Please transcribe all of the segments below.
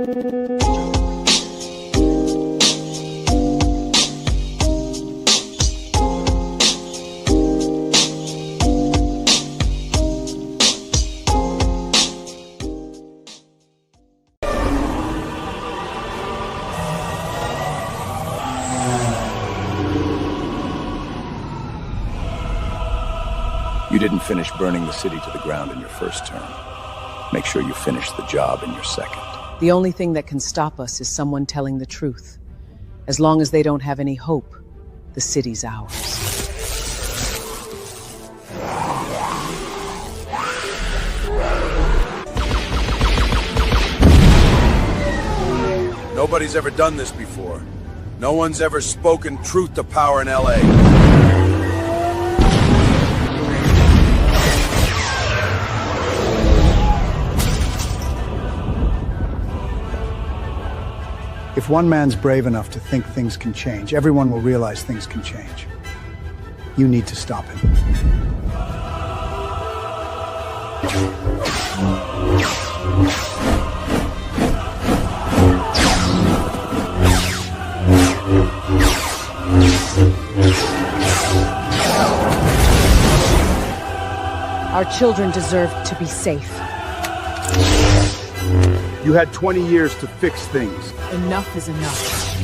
You didn't finish burning the city to the ground in your first term. Make sure you finish the job in your second. The only thing that can stop us is someone telling the truth. As long as they don't have any hope, the city's ours. Nobody's ever done this before. No one's ever spoken truth to power in LA. If one man's brave enough to think things can change, everyone will realize things can change. You need to stop him. Our children deserve to be safe. You had 20 years to fix things. Enough is enough.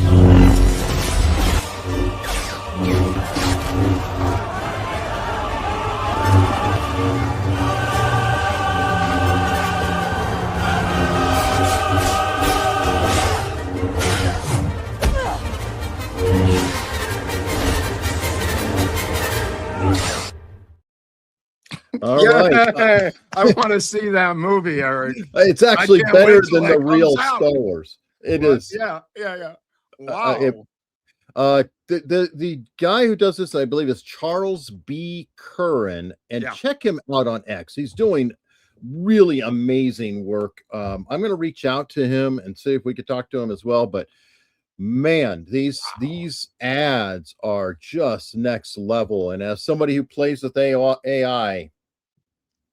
All right. I want to see that movie, Eric. It's actually better than the real Star Wars. It is. Yeah. Wow. The guy who does this, I believe, is Charles B. Curran, and check him out on X. He's doing really amazing work. I'm going to reach out to him and see if we could talk to him as well. But man, these ads are just next level. And as somebody who plays with AI,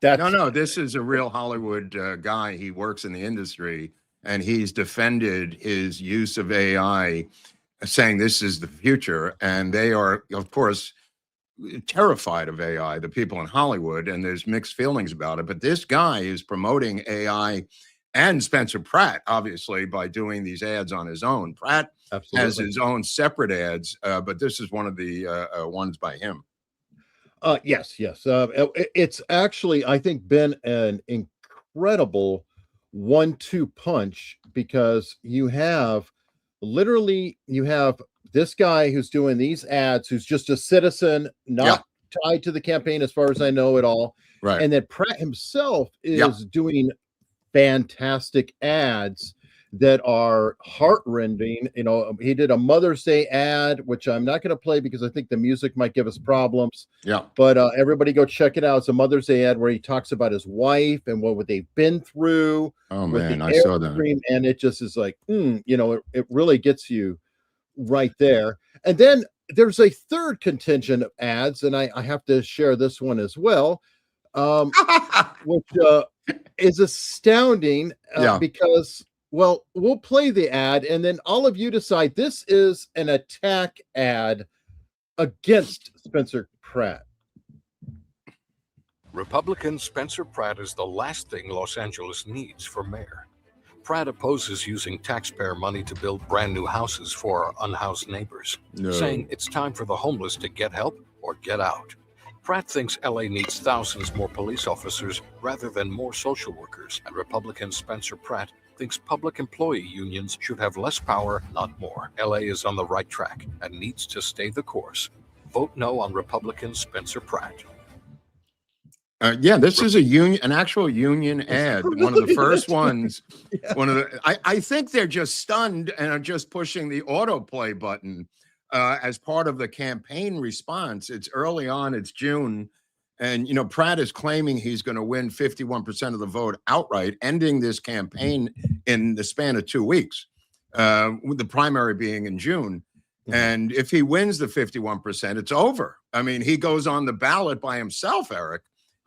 no, this is a real Hollywood guy. He works in the industry, and he's defended his use of AI, saying this is the future. And they are, of course, terrified of AI, the people in Hollywood, and there's mixed feelings about it. But this guy is promoting AI, and Spencer Pratt, obviously, by doing these ads on his own. Pratt has his own separate ads, but this is one of the ones by him. Yes. It's actually, I think, been an incredible 1-2 punch, because you have this guy who's doing these ads, who's just a citizen, not tied to the campaign, as far as I know at all. Right. And then Pratt himself is doing fantastic ads that are heart-rending. You know, he did a Mother's Day ad, which I'm not going to play because I think the music might give us problems. Yeah. But everybody go check it out. It's a Mother's Day ad where he talks about his wife and what they've been through. Oh man, I saw that. And it just is like, it really gets you right there. And then there's a third contingent of ads, and I have to share this one as well, which is astounding because, well, we'll play the ad, and then all of you decide this is an attack ad against Spencer Pratt. Republican Spencer Pratt is the last thing Los Angeles needs for mayor. Pratt opposes using taxpayer money to build brand new houses for our unhoused neighbors, saying it's time for the homeless to get help or get out. Pratt thinks LA needs thousands more police officers rather than more social workers, and Republican Spencer Pratt thinks public employee unions should have less power, not more. LA is on the right track and needs to stay the course. Vote no on Republican Spencer Pratt. This is an actual union ad. One of the first ones. I think they're just stunned and are just pushing the autoplay button as part of the campaign response. It's early on. It's June. And, Pratt is claiming he's going to win 51% of the vote outright, ending this campaign in the span of 2 weeks, with the primary being in June. Mm-hmm. And if he wins the 51%, it's over. I mean, he goes on the ballot by himself, Eric,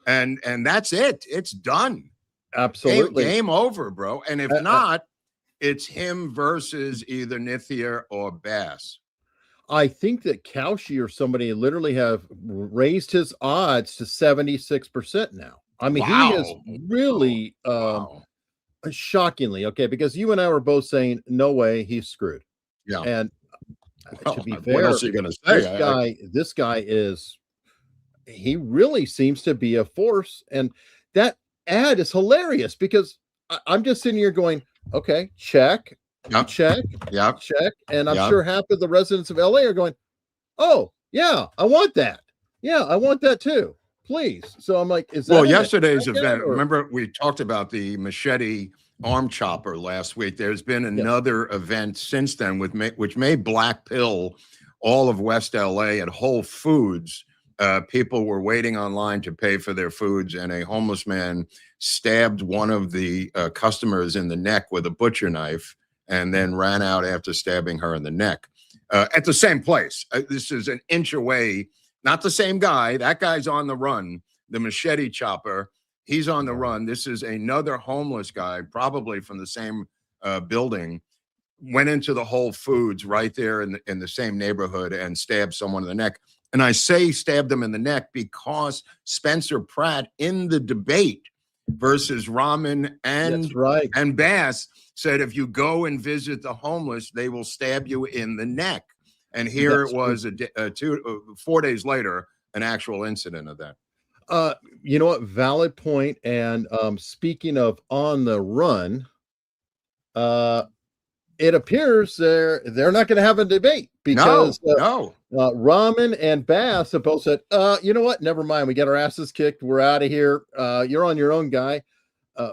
and that's it. It's done. Absolutely. Game over, bro. And if not, it's him versus either Nithya or Bass. I think that Cauchy or somebody literally have raised his odds to 76% now. I mean, he has really shockingly, okay, because you and I were both saying, no way, he's screwed. Yeah. And to be fair, what else are you going to say? This guy is, he really seems to be a force. And that ad is hilarious because I'm just sitting here going, okay, check, check, check. And I'm sure half of the residents of LA are going, oh, yeah, I want that. Yeah, I want that too. Please. So I'm like, is that well, yesterday's event, remember we talked about the machete arm chopper last week. There's been another event since then which made black pill all of West LA at Whole Foods. People were waiting online to pay for their foods, and a homeless man stabbed one of the customers in the neck with a butcher knife and then ran out after stabbing her in the neck at the same place. This is an inch away. Not the same guy. That guy's on the run. The machete chopper, he's on the run. This is another homeless guy, probably from the same building, went into the Whole Foods right there in the same neighborhood and stabbed someone in the neck. And I say stabbed him in the neck because Spencer Pratt in the debate versus Raman and Bass said, if you go and visit the homeless, they will stab you in the neck. And here it was 4 days later, an actual incident of that. You know what? Valid point. And speaking of on the run, it appears they're not going to have a debate because Raman and Bass have both said, you know what? Never mind. We get our asses kicked. We're out of here. You're on your own, guy.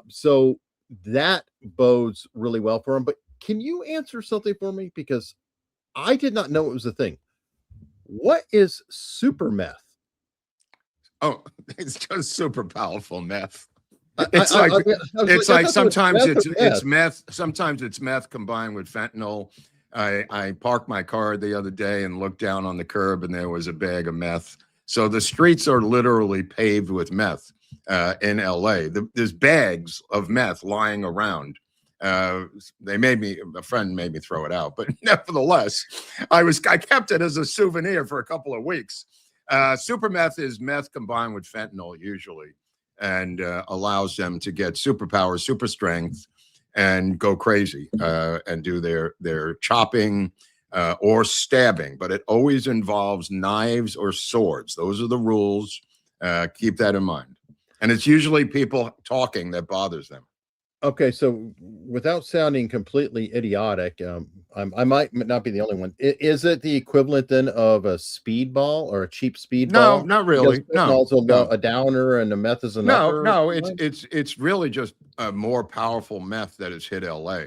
So that bodes really well for him. But can you answer something for me? Because I did not know it was a thing. What is super meth? Oh, it's just super powerful meth. It's like sometimes it's meth, sometimes it's meth combined with fentanyl. I parked my car the other day and looked down on the curb and there was a bag of meth. So the streets are literally paved with meth in LA. There's bags of meth lying around. A friend made me throw it out, but nevertheless, I kept it as a souvenir for a couple of weeks. Super meth is meth combined with fentanyl usually, and allows them to get superpowers, super strength, and go crazy and do their chopping or stabbing. But it always involves knives or swords. Those are the rules. Keep that in mind. And it's usually people talking that bothers them. Okay, so without sounding completely idiotic, I might not be the only one. Is it the equivalent then of a speedball or a cheap speedball? No, not really. No, also a downer and a meth is an upper? No. It's really just a more powerful meth that has hit LA.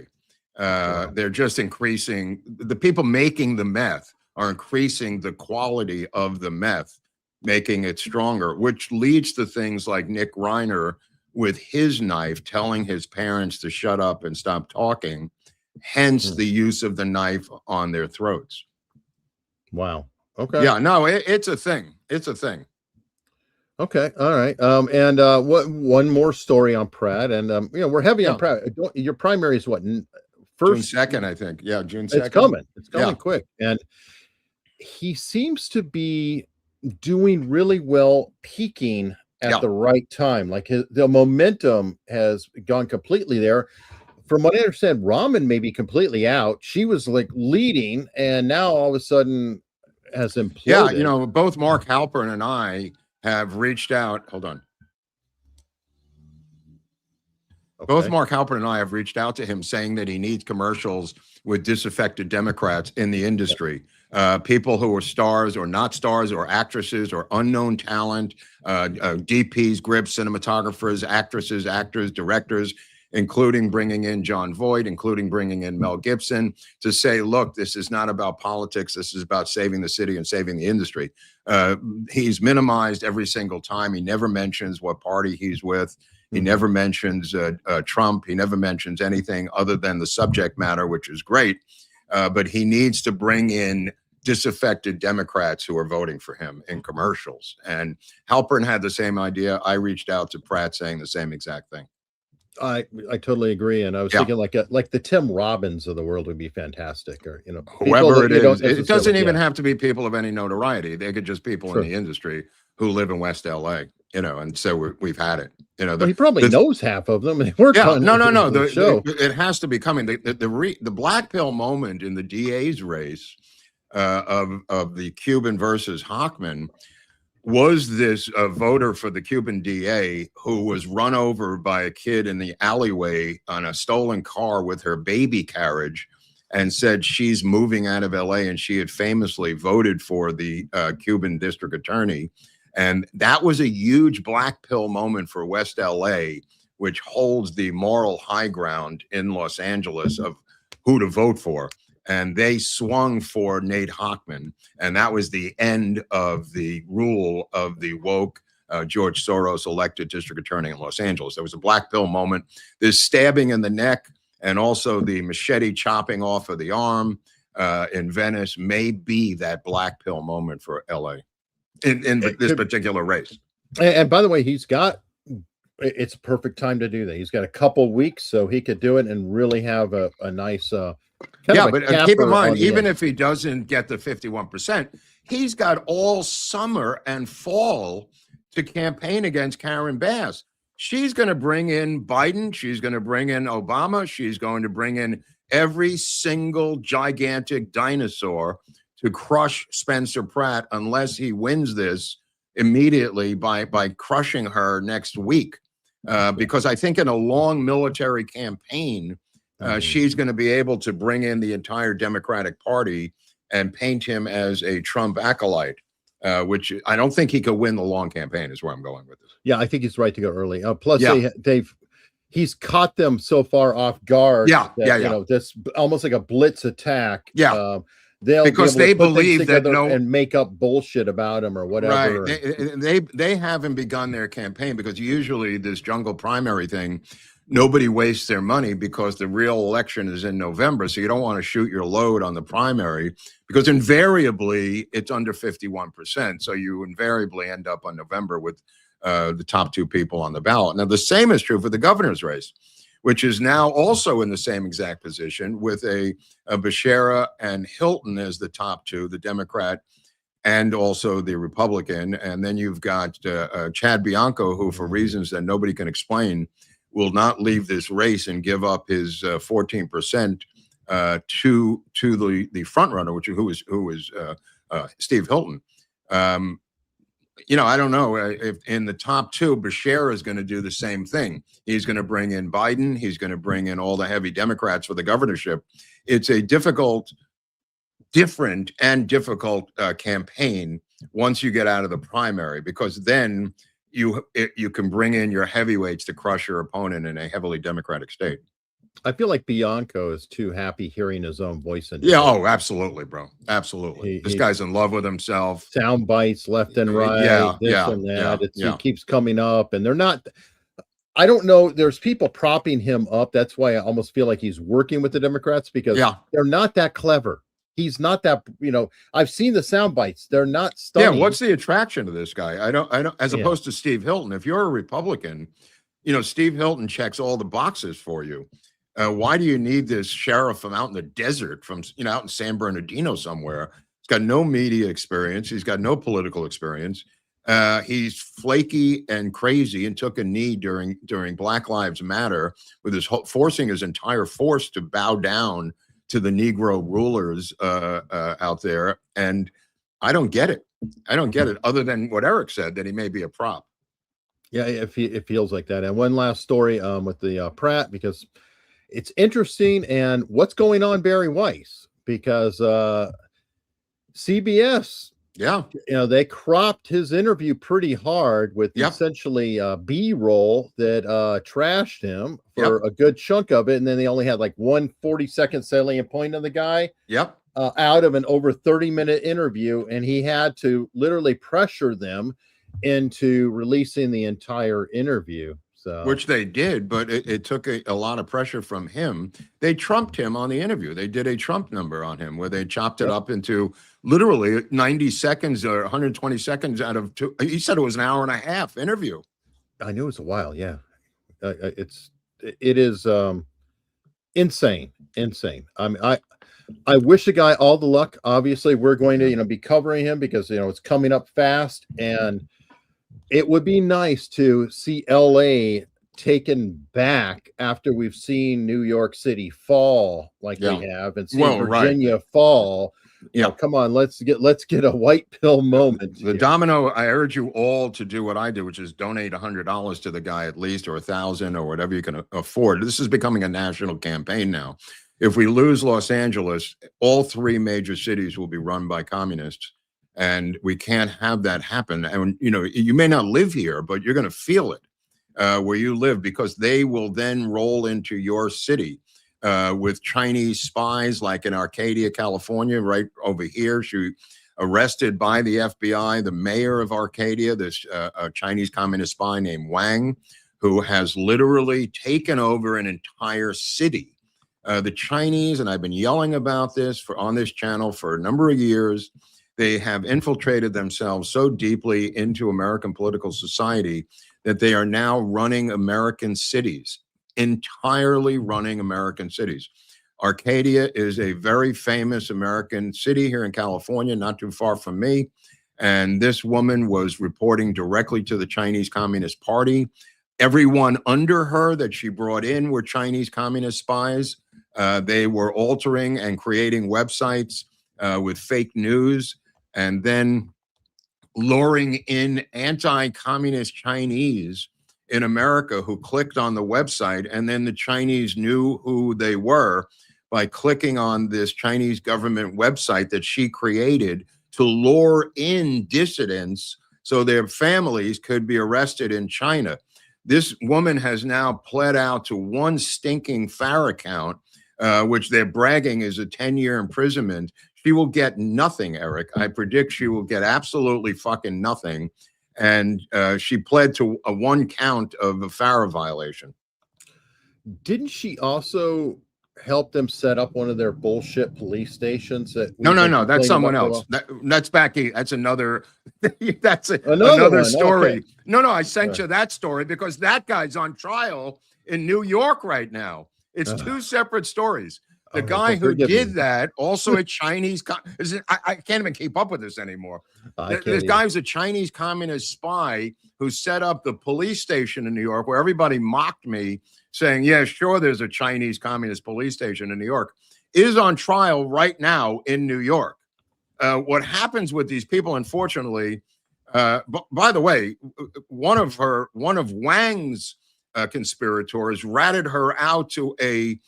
They're just increasing. The people making the meth are increasing the quality of the meth, making it stronger, which leads to things like Nick Reiner with his knife telling his parents to shut up and stop talking, hence the use of the knife on their throats. Wow. Okay. Yeah, no, it's a thing. It's a thing. Okay. All right. And one more story on Pratt, and we're heavy on Pratt. Your primary is what? June 2nd, I think. Yeah, June 2nd. It's coming quick. And he seems to be doing really well, peaking at the right time. Like the momentum has gone completely there. From what I understand, Raman may be completely out. She was like leading, and now all of a sudden has imploded. Yeah, both Mark Halpern and I have reached out. Hold on. Okay. Both Mark Halpern and I have reached out to him saying that he needs commercials with disaffected Democrats in the industry. People who are stars or not stars or actresses or unknown talent, DPs, grips, cinematographers, actresses, actors, directors, including bringing in John Voight, including bringing in Mel Gibson, to say, look, this is not about politics. This is about saving the city and saving the industry. He's minimized every single time. He never mentions what party he's with. He never mentions Trump. He never mentions anything other than the subject matter, which is great. But he needs to bring in disaffected Democrats who are voting for him in commercials. And Halpern had the same idea. I reached out to Pratt saying the same exact thing. I totally agree, and I was thinking like the Tim Robbins of the world would be fantastic, or whoever it is. It doesn't even have to be people of any notoriety. They could just people in the industry who live in West LA, and so we've had it. Well, he probably knows half of them, and he worked on no. the show. It has to be coming. The black pill moment in the DA's race of the Cuban versus Hochman was this voter for the Cuban DA who was run over by a kid in the alleyway on a stolen car with her baby carriage, and said she's moving out of LA, and she had famously voted for the Cuban district attorney. And that was a huge black pill moment for West LA, which holds the moral high ground in Los Angeles of who to vote for. And they swung for Nate Hochman. And that was the end of the rule of the woke George Soros elected district attorney in Los Angeles. There was a black pill moment. There's stabbing in the neck, and also the machete chopping off of the arm in Venice may be that black pill moment for LA in this particular race. And by the way, it's a perfect time to do that. He's got a couple weeks, so he could do it and really have a nice but keep in mind, even if he doesn't get the 51%, he's got all summer and fall to campaign against Karen Bass. She's going to bring in Biden. She's going to bring in Obama. She's going to bring in every single gigantic dinosaur to crush Spencer Pratt unless he wins this immediately by crushing her next week. Because I think in a long military campaign, she's going to be able to bring in the entire Democratic Party and paint him as a Trump acolyte, which I don't think he could win the long campaign is where I'm going with this. Yeah, I think he's right to go early. Plus, he's caught them so far off guard. That's almost like a blitz attack. Because they believe that and make up bullshit about him or whatever. Right. They haven't begun their campaign because usually this jungle primary thing, nobody wastes their money because the real election is in November. So you don't want to shoot your load on the primary because invariably it's under 51%. So you invariably end up on November with the top two people on the ballot. Now, the same is true for the governor's race, which is now also in the same exact position with a Becerra and Hilton as the top two, the Democrat and also the Republican. And then you've got Chad Bianco, who for reasons that nobody can explain, will not leave this race and give up his 14% to the front runner, who is Steve Hilton. I don't know if in the top two, Becerra is going to do the same thing. He's going to bring in Biden. He's going to bring in all the heavy Democrats for the governorship. It's a different campaign once you get out of the primary, because then you can bring in your heavyweights to crush your opponent in a heavily Democratic state. I feel like Bianco is too happy hearing his own voice. Oh, absolutely, bro. Absolutely. This guy's in love with himself. Sound bites left and right. He keeps coming up, and they're not. I don't know. There's people propping him up. That's why I almost feel like he's working with the Democrats because they're not that clever. He's not that, I've seen the sound bites. They're not stunning. Yeah. What's the attraction to this guy? I don't, as opposed to Steve Hilton. If you're a Republican, Steve Hilton checks all the boxes for you. Why do you need this sheriff from out in the desert, from out in San Bernardino somewhere? He's got no media experience. He's got no political experience. He's flaky and crazy, and took a knee during Black Lives Matter with forcing his entire force to bow down to the Negro rulers out there. And I don't get it. Other than what Eric said, that he may be a prop. Yeah, it feels like that. And one last story with the Pratt, because it's interesting, and what's going on Barry Weiss, because CBS, they cropped his interview pretty hard with essentially B-roll that trashed him for a good chunk of it, and then they only had like 1 40-second salient point on the guy out of an over 30-minute interview, and he had to literally pressure them into releasing the entire interview. So, which they did, but it took a lot of pressure from him. They trumped him on the interview. They did a Trump number on him where they chopped it up into literally 90 seconds or 120 seconds out of two. He said it was an hour and a half interview. I knew it was a while. Yeah. it is insane. I mean, I wish the guy all the luck. Obviously, we're going to, be covering him because, it's coming up fast, and it would be nice to see LA taken back after we've seen New York City fall like we have, and see Virginia fall. Come on, let's get a white pill moment. The domino. I urge you all to do what I do, which is donate $100 to the guy at least, or $1,000, or whatever you can afford. This is becoming a national campaign now. If we lose Los Angeles, all 3 major cities will be run by communists, and we can't have that happen. And you may not live here, but you're going to feel it where you live, because they will then roll into your city with Chinese spies, like in Arcadia, California, right over here. She arrested by the FBI, the mayor of Arcadia, this a Chinese communist spy named Wang, who has literally taken over an entire city. The Chinese, and I've been yelling about this on this channel for a number of years, they have infiltrated themselves so deeply into American political society that they are now running American cities, entirely running American cities. Arcadia is a very famous American city here in California, not too far from me. And this woman was reporting directly to the Chinese Communist Party. Everyone under her that she brought in were Chinese communist spies. They were altering and creating websites with fake news, and then luring in anti-communist Chinese in America who clicked on the website, and then the Chinese knew who they were by clicking on this Chinese government website that she created to lure in dissidents so their families could be arrested in China. This woman has now pled out to one stinking FAR account, which they're bragging is a 10-year imprisonment. She will get nothing, Eric. I predict she will get absolutely fucking nothing. And she pled to a 1 count of a FAR violation. Didn't she also help them set up one of their bullshit police stations? No. That's someone else. That's Becky. That's another. That's another story. Okay. No. I sent you that story because that guy's on trial in New York right now. It's 2 separate stories. The guy who did that, also a Chinese, I can't even keep up with this anymore. This guy was a Chinese communist spy who set up the police station in New York, where everybody mocked me, saying, yeah, sure, there's a Chinese communist police station in New York, is on trial right now in New York. What happens with these people, unfortunately, by the way, one of Wang's conspirators ratted her out to a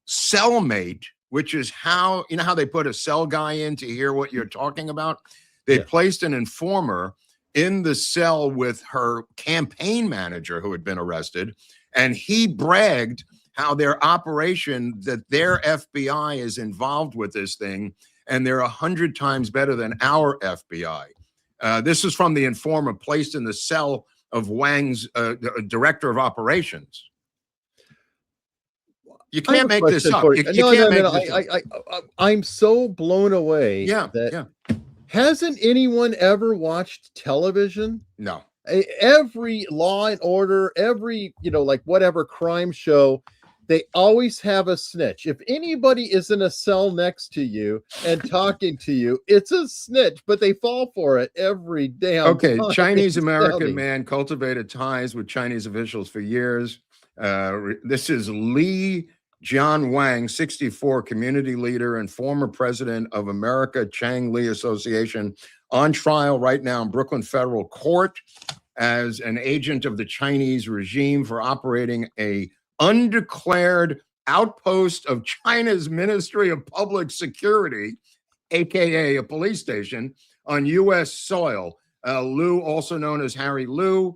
cellmate, which is how they put a cell guy in to hear what you're talking about. They placed an informer in the cell with her campaign manager who had been arrested, and he bragged how their operation, that their FBI is involved with this thing, and they're 100 times better than our FBI. This is from the informer placed in the cell of Wang's director of operations. You can't make this up. I'm so blown away. Hasn't anyone ever watched television? No. Every Law and Order, every, like whatever crime show, they always have a snitch. If anybody is in a cell next to you and talking to you, it's a snitch, but they fall for it every damn time. Chinese American man cultivated ties with Chinese officials for years. This is Li John Wang, 64, community leader and former president of America Chang Li Association, on trial right now in Brooklyn Federal Court as an agent of the Chinese regime for operating a undeclared outpost of China's Ministry of Public Security, aka a police station, on U.S. soil. Liu, also known as Harry Liu,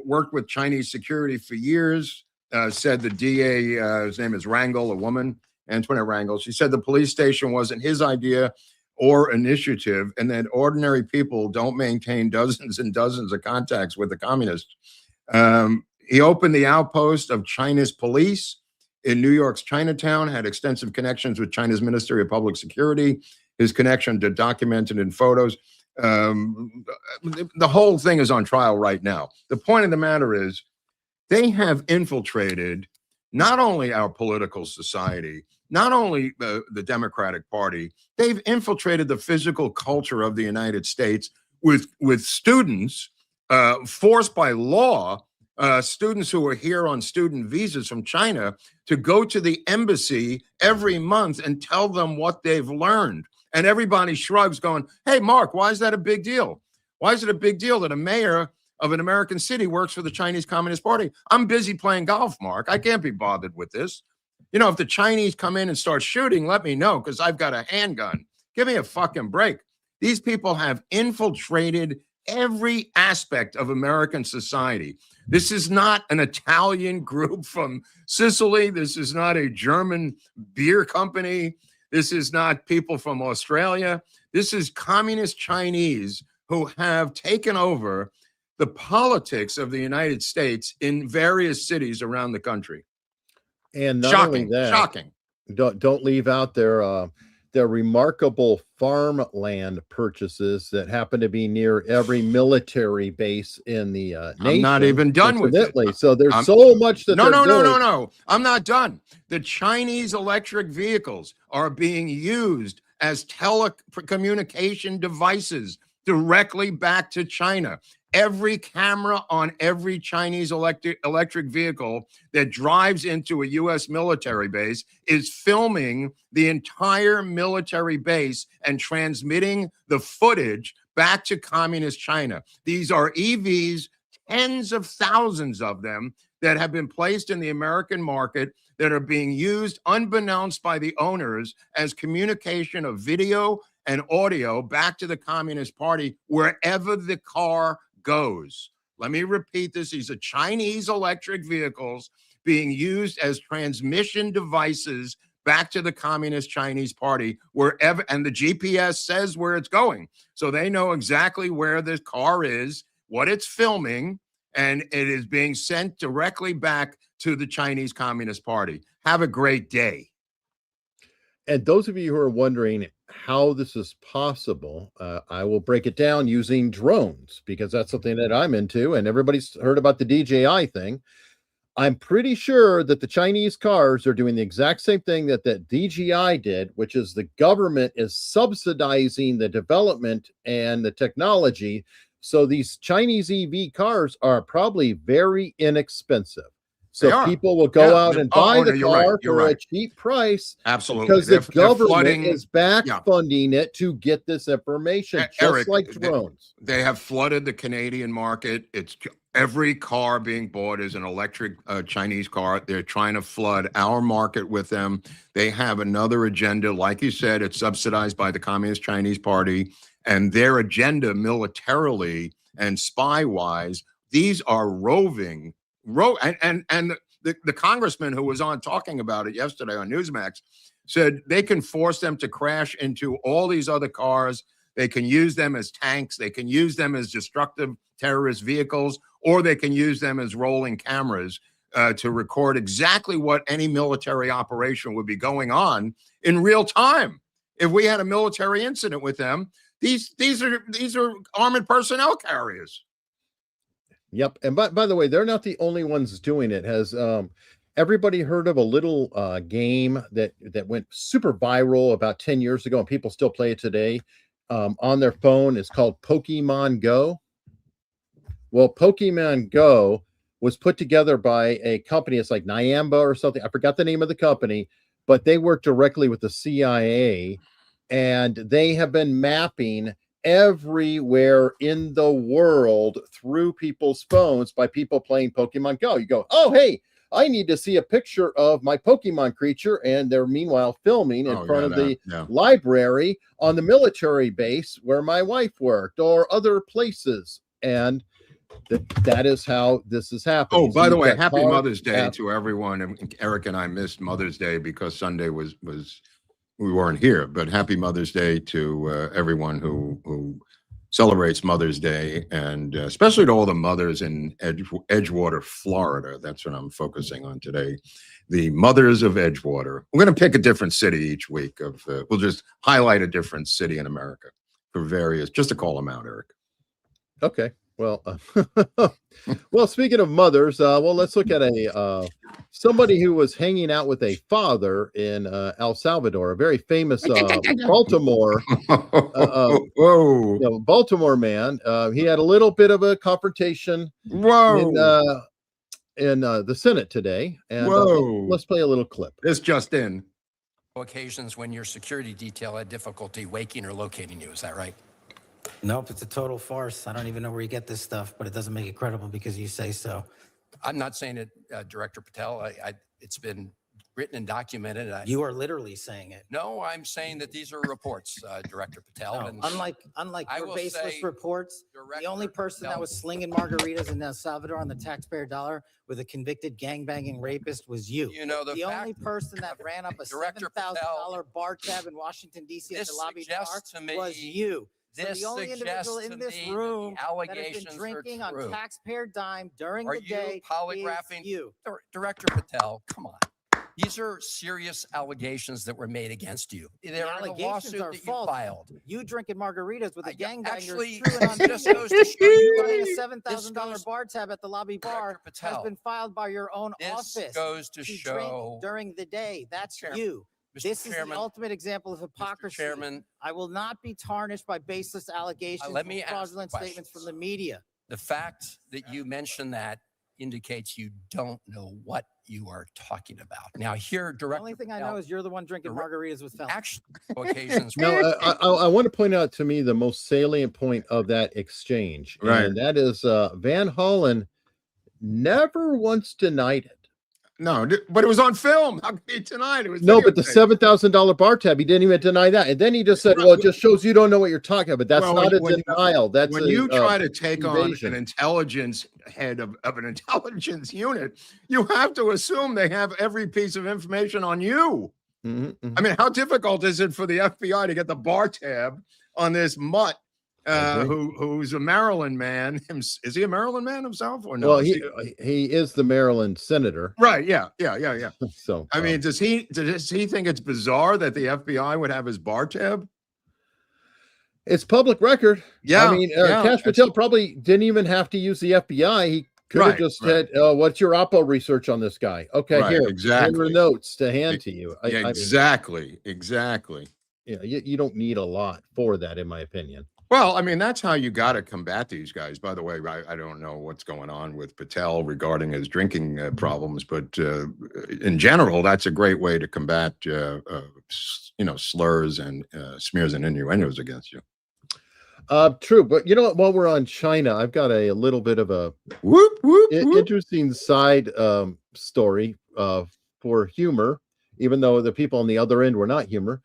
worked with Chinese security for years. Said the DA, his name is Rangel, a woman, Antoinette Rangel. She said the police station wasn't his idea or initiative, and that ordinary people don't maintain dozens and dozens of contacts with the communists. He opened the outpost of China's police in New York's Chinatown, had extensive connections with China's Ministry of Public Security. His connection to documented in photos. The whole thing is on trial right now. The point of the matter is, they have infiltrated not only our political society, not only the Democratic Party, they've infiltrated the physical culture of the United States with students forced by law, students who are here on student visas from China, to go to the embassy every month and tell them what they've learned. And everybody shrugs going, hey, Mark, why is that a big deal? Why is it a big deal that a mayor of an American city works for the Chinese Communist Party? I'm busy playing golf, Mark. I can't be bothered with this. You know, if the Chinese come in and start shooting, let me know, because I've got a handgun. Give me a fucking break. These people have infiltrated every aspect of American society. This is not an Italian group from Sicily. This is not a German beer company. This is not people from Australia. This is communist Chinese who have taken over the politics of the United States in various cities around the country. And not Shocking, only that, shocking. Don't leave out their remarkable farmland purchases that happen to be near every military base in the nation. I'm not even done with it. So there's so much that No. I'm not done. The Chinese electric vehicles are being used as telecommunication devices directly back to China. Every camera on every Chinese electric vehicle that drives into a U.S. military base is filming the entire military base and transmitting the footage back to communist China. These are EVs, tens of thousands of them, that have been placed in the American market that are being used unbeknownst by the owners as communication of video and audio back to the Communist Party wherever the car goes. Let me repeat this. These are Chinese electric vehicles being used as transmission devices back to the Communist Chinese Party wherever, and the GPS says where it's going. So they know exactly where this car is, what it's filming, and it is being sent directly back to the Chinese Communist Party. Have a great day. And those of you who are wondering how this is possible, I will break it down using drones, because that's something that I'm into, and everybody's heard about the DJI thing. I'm pretty sure that the Chinese cars are doing the exact same thing that DJI did, which is the government is subsidizing the development and the technology. So these Chinese EV cars are probably very inexpensive. So people will go out and buy the car for a cheap price. Absolutely. Because the government is back funding it to get this information, just Eric, like drones. They have flooded the Canadian market. It's every car being bought is an electric Chinese car. They're trying to flood our market with them. They have another agenda. Like you said, it's subsidized by the Communist Chinese Party, and their agenda militarily and spy-wise, these are roving. And the congressman who was on talking about it yesterday on Newsmax said they can force them to crash into all these other cars. They can use them as tanks. They can use them as destructive terrorist vehicles, or they can use them as rolling cameras to record exactly what any military operation would be going on in real time. If we had a military incident with them, these are armored personnel carriers. Yep. And by the way, they're not the only ones doing it. Has everybody heard of a little game that went super viral about 10 years ago, and people still play it today on their phone? It's called Pokemon Go. Well, Pokemon Go was put together by a company. It's like Nyamba or something. I forgot the name of the company, but they work directly with the CIA, and they have been mapping everywhere in the world through people's phones by people playing Pokemon Go. You go, oh, hey, I need to see a picture of my Pokemon creature. And they're meanwhile filming in front of the library on the military base where my wife worked or other places. And that is how this is happening. Oh, by the way, happy Mother's Day to everyone. And Eric and I missed Mother's Day because Sunday was we weren't here, but happy Mother's Day to everyone who celebrates Mother's Day, and especially to all the mothers in Edgewater, Florida. That's what I'm focusing on today. The mothers of Edgewater. We're going to pick a different city each week. We'll just highlight a different city in America for various, just to call them out, Eric. Okay. Well, well, speaking of mothers, well, let's look at a somebody who was hanging out with a father in El Salvador, a very famous Baltimore Whoa. Baltimore man. He had a little bit of a confrontation Whoa. in the Senate today, and Whoa. let's play a little clip. This just in. Occasions when your security detail had difficulty waking or locating you. Is that right? Nope, it's a total farce. I don't even know where you get this stuff, but it doesn't make it credible because you say so. I'm not saying it, Director Patel. It's been written and documented. You are literally saying it. No, I'm saying that these are reports, Director Patel. No, and unlike I your will baseless say, reports, the only person that was slinging margaritas in El Salvador on the taxpayer dollar with a convicted gangbanging rapist was you. You know, the only person that ran up a $7,000 bar tab in Washington, D.C. at the lobby bar was you. So the only individual in this room that has been drinking on taxpayer dime during the day is you. Director Patel, come on. These are serious allegations that were made against you. They're in the lawsuit that you filed. You drinking margaritas with a gangbanger actually, on just goes to show you running a $7,000 bar tab at the lobby bar has been filed by your own office. This goes to show during the day. That's you. This is the ultimate example of hypocrisy. Mr. Chairman, I will not be tarnished by baseless allegations and fraudulent statements from the media. The fact that you mentioned that indicates you don't know what you are talking about. Now, here, Director. The only thing I know is you're the one drinking margaritas with felons. Actually, occasions. No, I want to point out to me the most salient point of that exchange, and that is Van Hollen never once denied it. No, but it was on film. How could he deny it? It was but the $7,000 bar tab, he didn't even deny that. And then he just said, well, it just shows you don't know what you're talking about. That's not a denial. That's when you try to take on an intelligence head of an intelligence unit, you have to assume they have every piece of information on you. I mean, how difficult is it for the FBI to get the bar tab on this mutt? Who's a Maryland man? Is he a Maryland man himself or no? Well, he is the Maryland senator, right? Yeah. So I mean, does he think it's bizarre that the FBI would have his bar tab? It's public record. Yeah, I mean, Kash Patel probably didn't even have to use the FBI. He could have just said, "What's your Oppo research on this guy?" Okay, here are notes to hand to you. Exactly. Yeah, you don't need a lot for that, in my opinion. Well, I mean, that's how you got to combat these guys. By the way, I don't know what's going on with Patel regarding his drinking problems, but in general, that's a great way to combat, slurs and smears and innuendos against you. True, but you know what? While we're on China, I've got a little bit of a interesting side story for humor, even though the people on the other end were not humor.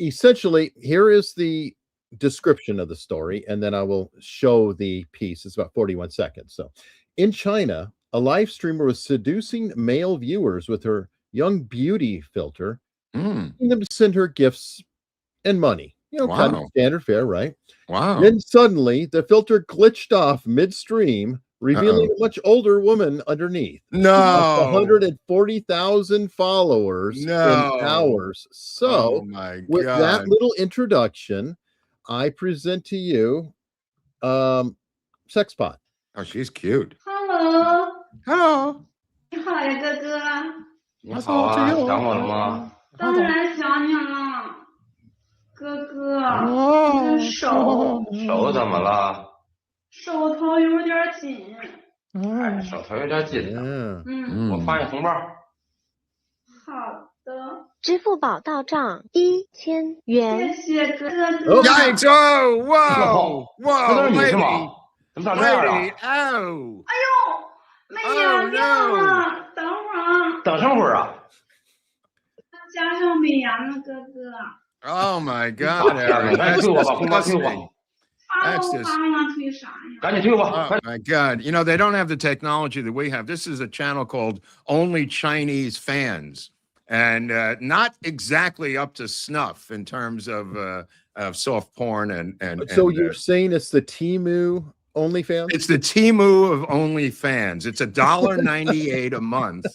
Essentially, here is the description of the story, and then I will show the piece. It's about 41 seconds. So, in China, a live streamer was seducing male viewers with her young beauty filter, asking them to send her gifts and money. Kind of standard fare, right? Wow. Then suddenly, the filter glitched off midstream, revealing a much older woman underneath. No. 140,000 followers in hours. So, with that little introduction, I present to you Sexpot. Oh, she's cute. Hello. 你好呀，哥哥。你好啊，想我了吗？当然想你了，哥哥。你的手怎么了？手头有点紧。哎，手头有点紧呢。我发你红包。好的。支付宝到账1000元。谢谢哥哥。Yikes! Oh, whoa! 这都是你是吗？怎么长这样啊？哎呦，没眼亮了，等会儿。等什么会儿啊？加上美颜了，哥哥。Oh my God! That's disgusting. Oh my God! You know, they don't have the technology that we have. This is a channel called Only Chinese Fans, and not exactly up to snuff in terms of soft porn and. So you're saying it's the Temu OnlyFans? It's the Temu of OnlyFans. It's $1.98 a month,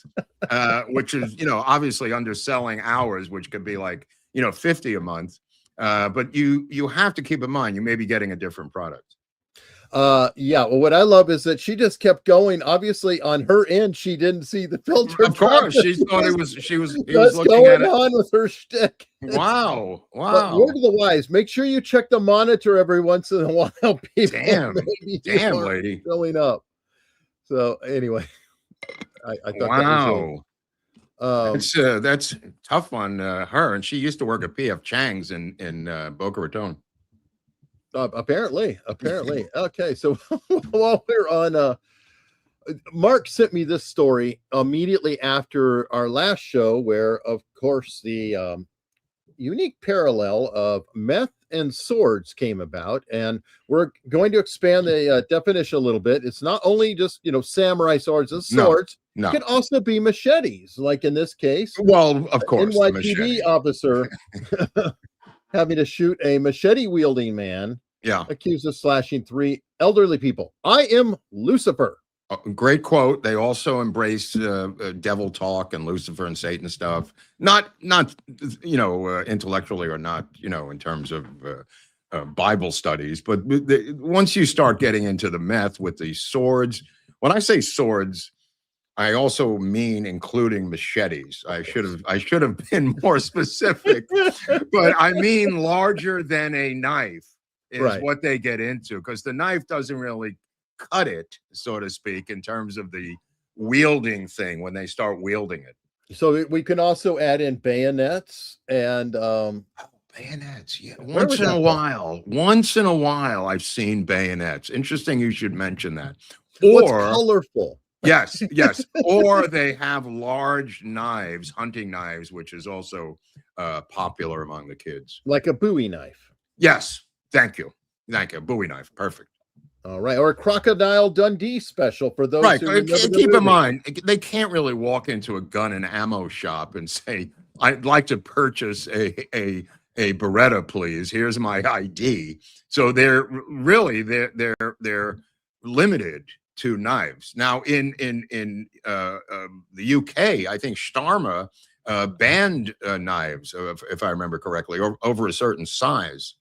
which is, obviously underselling ours, which could be like, $50 a month. But you have to keep in mind, you may be getting a different product. Yeah, well, what I love is that she just kept going. Obviously, on her end, she didn't see the filter. Of course, she thought he was looking going at it. on with her shtick. Wow, But word of the wise, make sure you check the monitor every once in a while. People damn, lady, showing up. So anyway, I thought wow. That was really, That's tough on her, and she used to work at P.F. Chang's in Boca Raton. Apparently. Okay, so while we're on, Mark sent me this story immediately after our last show, where, of course, the unique parallel of meth and swords came about, and we're going to expand the definition a little bit. It's not only just samurai swords and swords. No. It can also be machetes, like in this case. Well, of course, NYPD officer having to shoot a machete-wielding man, accused of slashing 3 elderly people. I am Lucifer. Great quote. They also embrace devil talk and Lucifer and Satan stuff. Not intellectually or not, in terms of Bible studies. But once you start getting into the meth with the swords, when I say swords, I also mean including machetes. I should have been more specific, but I mean larger than a knife is what they get into, because the knife doesn't really cut it, so to speak, in terms of the wielding thing when they start wielding it. So we can also add in bayonets and bayonets. Yeah, once in a while, I've seen bayonets. Interesting, you should mention that. What's colorful? Yes. Or they have large knives, hunting knives, which is also popular among the kids. Like a Bowie knife. Yes. Thank you. Bowie knife. Perfect. All right. Or a Crocodile Dundee special for those who keep in mind, they can't really walk into a gun and ammo shop and say, I'd like to purchase a Beretta, please. Here's my ID. So they're limited to knives. Now in the UK, I think Starmer banned knives, if I remember correctly, over a certain size.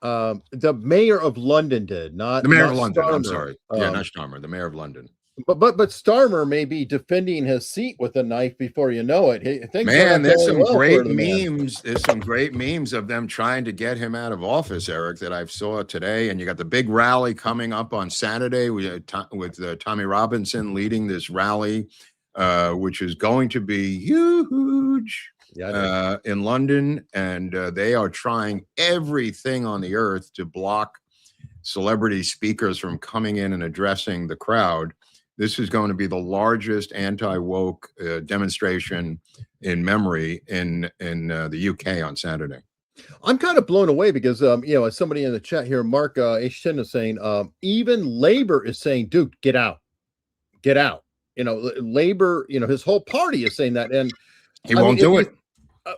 The mayor of London did, not the mayor of London. Starmer. I'm sorry, not Starmer, the mayor of London. But Starmer may be defending his seat with a knife before you know it. There's some great memes. There's some great memes of them trying to get him out of office, Eric, that I've saw today. And you got the big rally coming up on Saturday with Tommy Robinson leading this rally, which is going to be huge in London. And they are trying everything on the earth to block celebrity speakers from coming in and addressing the crowd. This is going to be the largest anti-woke demonstration in memory in the UK on Saturday. I'm kind of blown away because, as somebody in the chat here, Mark H10 is saying, even Labor is saying, dude, get out. Labor, his whole party is saying that. And he won't do it.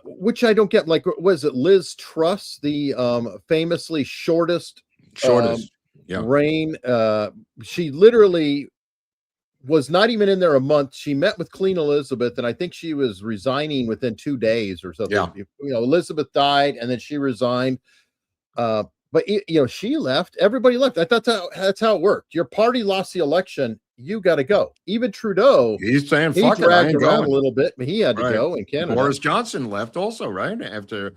Which I don't get. Like, was it Liz Truss, the famously shortest reign? She literally was not even in there a month. She met with Queen Elizabeth, and I think she was resigning within 2 days or something. Elizabeth died, and then she resigned. But she left. Everybody left. I thought that's how it worked. Your party lost the election. You got to go. Even Trudeau, he's saying, he "Fuck it, dragged around a little bit, but he had to go in Canada." Boris Johnson left also, right after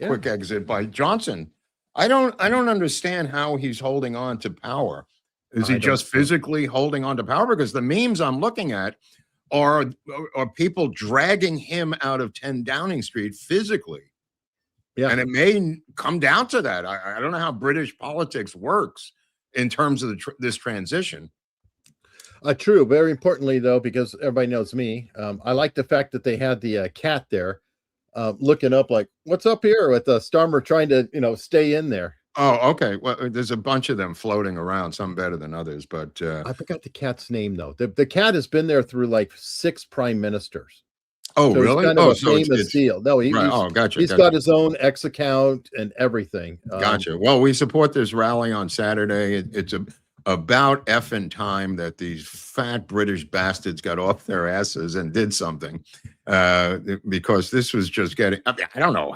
quick exit by Johnson. I don't understand how he's holding on to power. Is he just physically holding on to power? Because the memes I'm looking at are people dragging him out of 10 Downing Street physically. Yeah. And it may come down to that. I don't know how British politics works in terms of this transition. True. Very importantly, though, because everybody knows me, I like the fact that they had the cat there looking up like, what's up here with Starmer trying to, stay in there. Oh, okay. Well, there's a bunch of them floating around, some better than others, but I forgot the cat's name though. The cat has been there through like 6 prime ministers. Oh, so really? Kind of famous deal. No, gotcha. He's got his own X account and everything. Gotcha. Well, we support this rally on Saturday. It's about effing time that these fat British bastards got off their asses and did something, because this was just getting. I don't know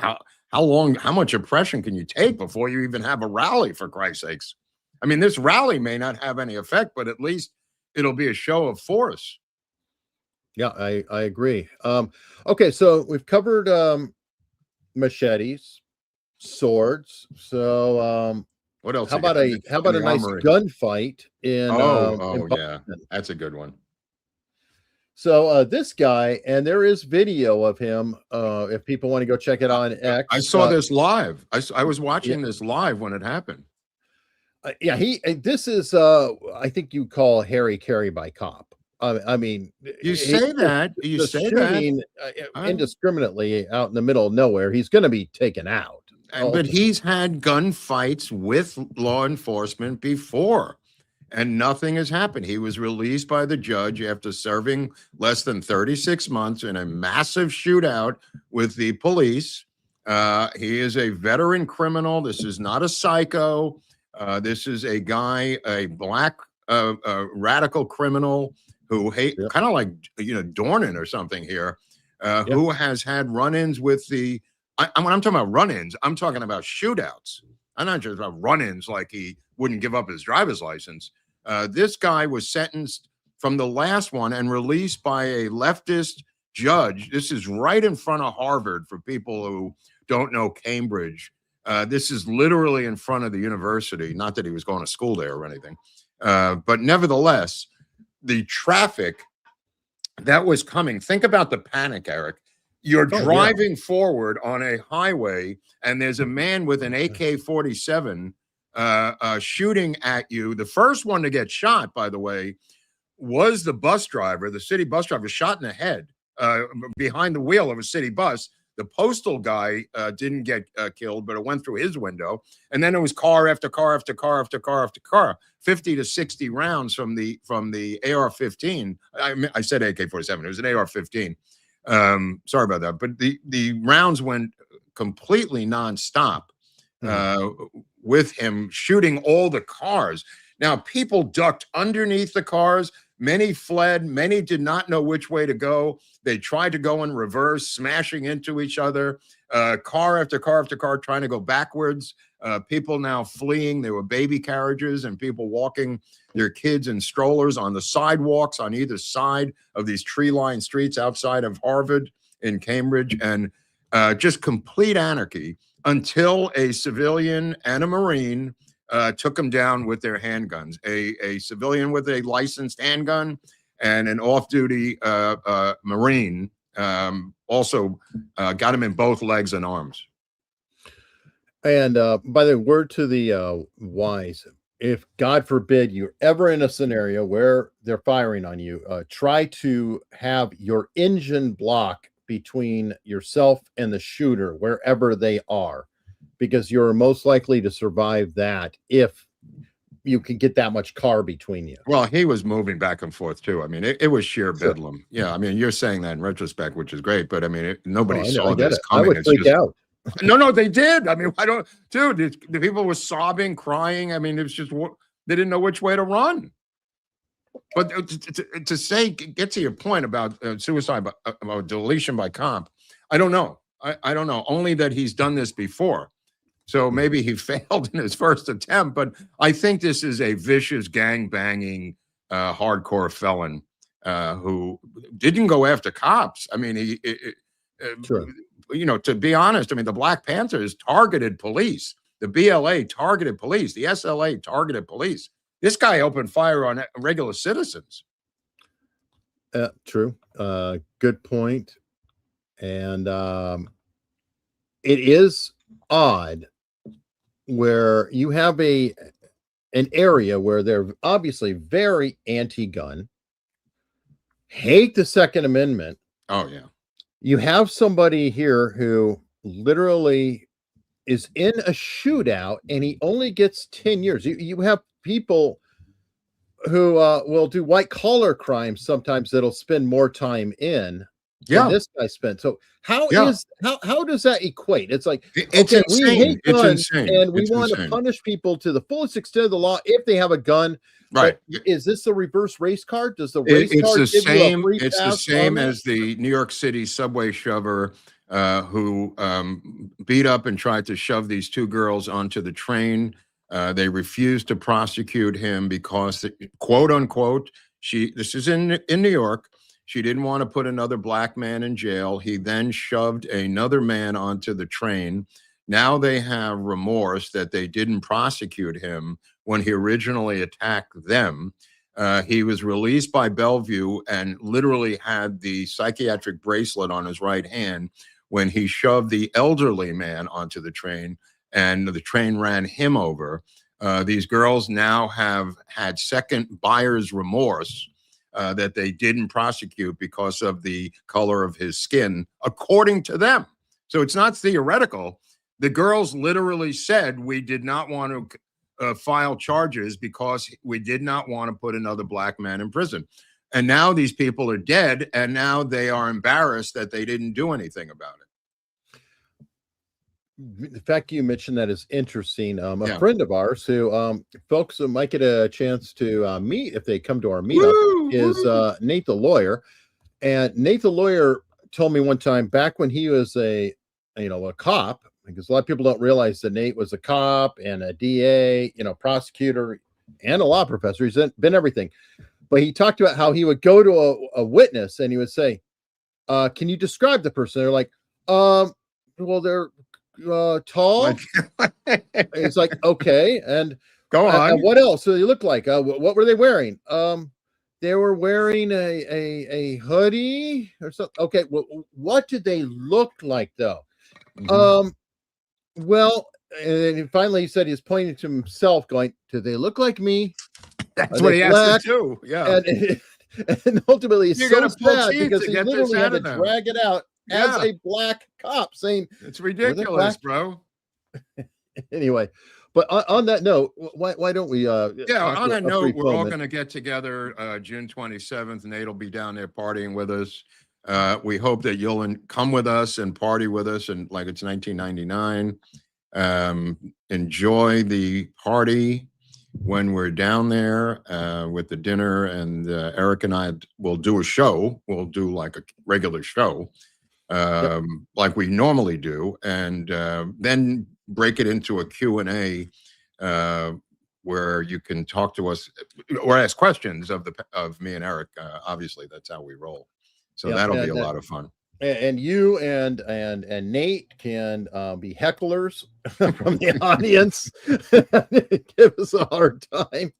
how much oppression can you take before you even have a rally, for Christ's sakes? I mean, this rally may not have any effect, but at least it'll be a show of force. Yeah, I agree. Okay, so we've covered machetes, swords. So what else? How about a nice gunfight in yeah, Boston? that's a good one. So this guy, and there is video of him. If people want to go check it on X, I saw this live. I was watching this live when it happened. Yeah, this is I think you call Harry Carey by cop. I mean, you say that shooting indiscriminately out in the middle of nowhere, he's going to be taken out. But he's had gunfights with law enforcement before, and nothing has happened. He was released by the judge after serving less than 36 months in a massive shootout with the police. He is a veteran criminal. This is not a psycho. This is a guy, a black radical criminal who kind of like, Dornan or something here, who has had run-ins with the, when I'm talking about run-ins, I'm talking about shootouts. I'm not just about run-ins like he wouldn't give up his driver's license. This guy was sentenced from the last one and released by a leftist judge. This is right in front of Harvard for people who don't know Cambridge. This is literally in front of the university. Not that he was going to school there or anything. But nevertheless, the traffic that was coming, think about the panic, Eric. You're driving forward on a highway, and there's a man with an AK-47 shooting at you. The first one to get shot, by the way, was the bus driver. The city bus driver shot in the head behind the wheel of a city bus. The postal guy didn't get killed, but it went through his window. And then it was car after car after car after car after car, 50 to 60 rounds from the AR-15. I said AK-47. It was an AR-15. Sorry about that. But the rounds went completely nonstop with him shooting all the cars. Now, people ducked underneath the cars. Many fled. Many did not know which way to go. They tried to go in reverse, smashing into each other. Car after car after car trying to go backwards. People now fleeing. There were baby carriages and people walking their kids in strollers on the sidewalks on either side of these tree-lined streets outside of Harvard in Cambridge. And just complete anarchy until a civilian and a Marine took them down with their handguns. A civilian with a licensed handgun and an off-duty Marine also got him in both legs and arms. And by the word to the wise, if God forbid you're ever in a scenario where they're firing on you, try to have your engine block between yourself and the shooter wherever they are, because you're most likely to survive that if you can get that much car between you. Well, he was moving back and forth too. I mean, it was sheer bedlam. Yeah, I mean, you're saying that in retrospect, which is great, but I mean, nobody saw this coming. I would freak out. No, they did. I mean, dude, the people were sobbing, crying. I mean, it was just, they didn't know which way to run. But to say, get to your point about suicide, about deletion by comp, I don't know. I don't know. Only that he's done this before. So maybe he failed in his first attempt, but I think this is a vicious gang-banging, hardcore felon who didn't go after cops. I mean, to be honest, I mean, the Black Panthers targeted police. The BLA targeted police. The SLA targeted police. This guy opened fire on regular citizens. True. Good point. And it is odd where you have an area where they're obviously very anti-gun, hate the Second Amendment. Oh, yeah. You have somebody here who literally is in a shootout and he only gets 10 years. You have people who will do white collar crimes sometimes that'll spend more time in than this guy spent. So how does that equate? It's like, it's insane. We hate guns and we want to punish people to the fullest extent of the law if they have a gun. Right. But is this the reverse race card? Does the race it's card the give same? You a free It's the pass same on as the New York City subway shover who beat up and tried to shove these two girls onto the train They refused to prosecute him because, quote unquote, this is in New York, she didn't want to put another black man in jail. He then shoved another man onto the train. Now they have remorse that they didn't prosecute him when he originally attacked them. He was released by Bellevue and literally had the psychiatric bracelet on his right hand when he shoved the elderly man onto the train, and the train ran him over. These girls now have had second buyer's remorse that they didn't prosecute because of the color of his skin, according to them. So it's not theoretical. The girls literally said, we did not want to file charges because we did not want to put another black man in prison. And now these people are dead, and now they are embarrassed that they didn't do anything about it. The fact you mentioned that is interesting. A friend of ours who folks might get a chance to meet if they come to our meetup is Nate the lawyer. And Nate the lawyer told me one time back when he was a cop, because a lot of people don't realize that Nate was a cop and a DA, prosecutor and a law professor. He's been everything. But he talked about how he would go to a witness and he would say, can you describe the person? They're like, well, they're tall. It's like, okay, and go on. What else do they look like? What were they wearing? They were wearing a hoodie or something. Okay, well, what did they look like though? Well, and finally he said he's pointing to himself, going, "Do they look like me?" That's what he has to do. Yeah, and ultimately, it's so sad because he literally had to drag it out. As a black cop, saying it's ridiculous, bro. Anyway, but on that note, why don't we? On that note, we're all going to get together June 27th. Nate will be down there partying with us. We hope that you'll come with us and party with us, and like it's 1999. Enjoy the party when we're down there with the dinner, and Eric and I will do a show. We'll do like a regular show. Like we normally do, and then break it into a Q&A where you can talk to us or ask questions of me and Eric. Obviously, that's how we roll. So that'll be a lot of fun. And you and Nate can be hecklers from the audience. Give us a hard time.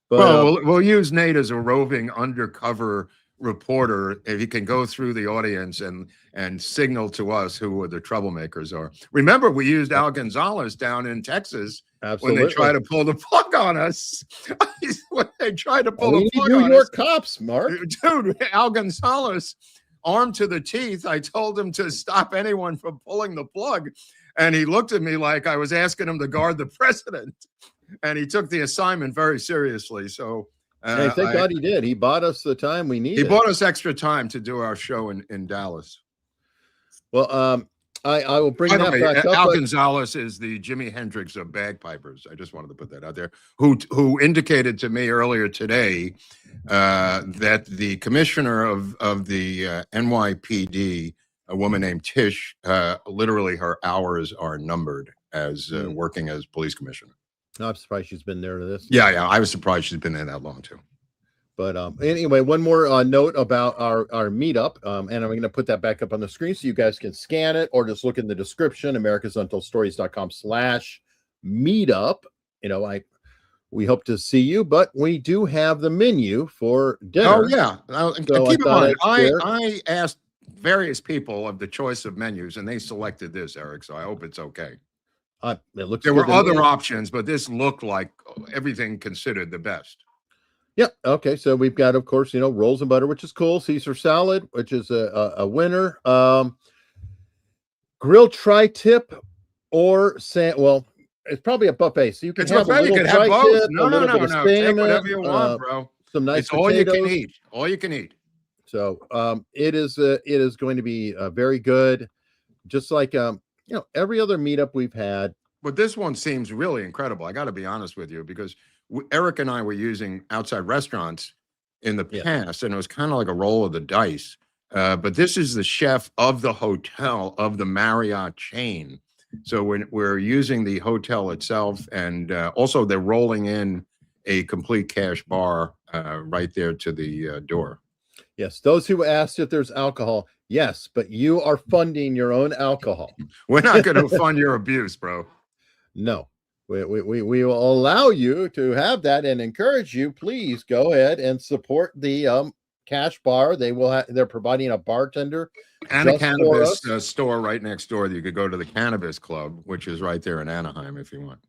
But, well, we'll use Nate as a roving undercover reporter, if he can go through the audience and signal to us who the troublemakers are. Remember, we used Al Gonzalez down in Texas. Absolutely. When they tried to pull the plug on us. When they tried to pull the plug New on York us. Cops, Mark. Dude, Al Gonzalez, armed to the teeth, I told him to stop anyone from pulling the plug. And he looked at me like I was asking him to guard the president. And he took the assignment very seriously. So hey, thank God he did. He bought us the time we needed. He bought us extra time to do our show in Dallas. Well, I will bring that back up. Al Gonzalez is the Jimi Hendrix of bagpipers. I just wanted to put that out there. Who indicated to me earlier today that the commissioner of the NYPD, a woman named Tish, literally her hours are numbered as working as police commissioner. No, I'm surprised she's been there to this. Yeah, I was surprised she's been there that long too. But anyway, one more note about our meetup, and I'm going to put that back up on the screen so you guys can scan it or just look in the description, americasuntoldstories.com/meetup. We hope to see you, but we do have the menu for dinner. Oh yeah, so keep in mind, I asked various people of the choice of menus, and they selected this, Eric. So I hope it's okay. It looks there were other options, but this looked like everything considered the best. Yep. Okay. So we've got, of course, rolls and butter, which is cool. Caesar salad, which is a winner. Grilled tri-tip or well, it's probably a buffet. So you can have a little tri-tip, no. Take whatever you want, bro. Some nice potatoes. All you can eat. All you can eat. So it is going to be very good. Just like every other meetup we've had. But this one seems really incredible. I got to be honest with you, because Eric and I were using outside restaurants in the past, and it was kind of like a roll of the dice. But this is the chef of the hotel of the Marriott chain. So we're using the hotel itself, and also they're rolling in a complete cash bar right there to the door. Yes, those who asked if there's alcohol, yes, but you are funding your own alcohol. We're not going to fund your abuse, bro. No, we will allow you to have that and encourage you. Please go ahead and support the cash bar. They're providing a bartender and a cannabis store right next door that you could go to, the Cannabis Club, which is right there in Anaheim if you want.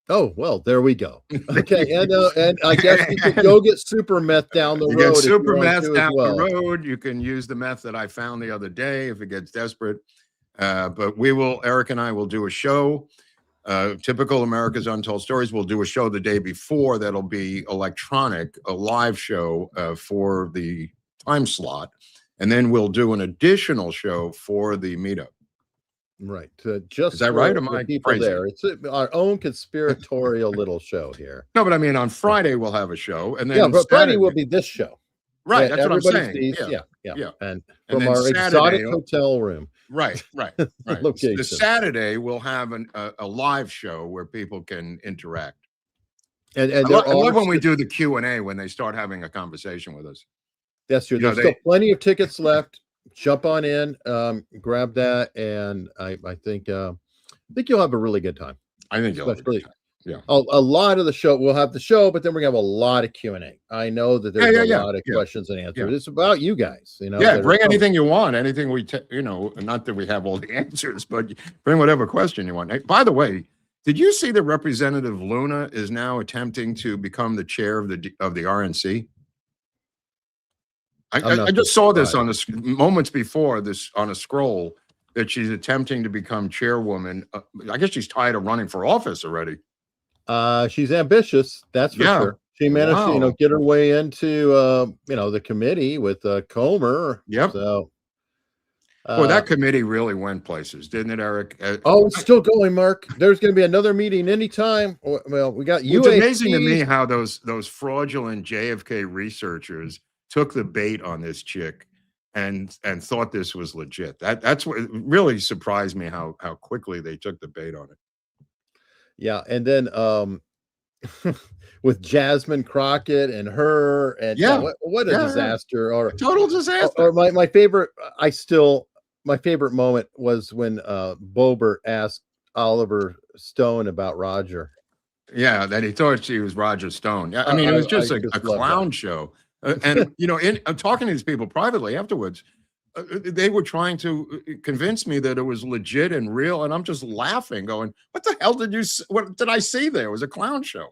Oh, well, there we go. Okay, and I guess you could go get super meth down the road. Get super meth down the road. You can use the meth that I found the other day if it gets desperate. But Eric and I will do a show. Typical America's Untold Stories. We'll do a show the day before that'll be electronic, a live show for the time slot. And then we'll do an additional show for the meetup. Right. Just is that right? Am I people crazy? There? It's our own conspiratorial little show here. No, but I mean, on Friday we'll have a show, and then but Friday will be this show. Right. That's what I'm saying. Yeah. And from our exotic hotel room. Right. Location. The Saturday we'll have a live show where people can interact. And I love when we do the Q&A when they start having a conversation with us. That's true. There's still plenty of tickets left. Jump on in, grab that, and I think you'll have a really good time. I think you'll have a good time. Yeah. A lot of the show, we'll have the show, but then we're gonna have a lot of Q&A. I know that there's a lot of questions and answers. Yeah. It's about you guys, bring anything you want, anything not that we have all the answers, but bring whatever question you want. Hey, by the way, did you see that Representative Luna is now attempting to become the chair of the RNC? I just saw this on the moments before this on a scroll that she's attempting to become chairwoman. I guess she's tired of running for office already. She's ambitious, that's for sure. She managed to, get her way into, the committee with Comer. Yep. So, that committee really went places, didn't it, Eric? It's still going, Mark. There's going to be another meeting anytime. Well, we got you. It's amazing to me how those fraudulent JFK researchers took the bait on this chick and thought this was legit. That's what really surprised me, how quickly they took the bait on it. Yeah, and then with Jasmine Crockett and her, and what a disaster, or total disaster. Or my favorite, my favorite moment was when Boebert asked Oliver Stone about Roger. Yeah, that he thought she was Roger Stone. Yeah, I mean, it was just a clown show. And I'm talking to these people privately afterwards. They were trying to convince me that it was legit and real, and I'm just laughing, going, "What the hell what did I see there? It was a clown show."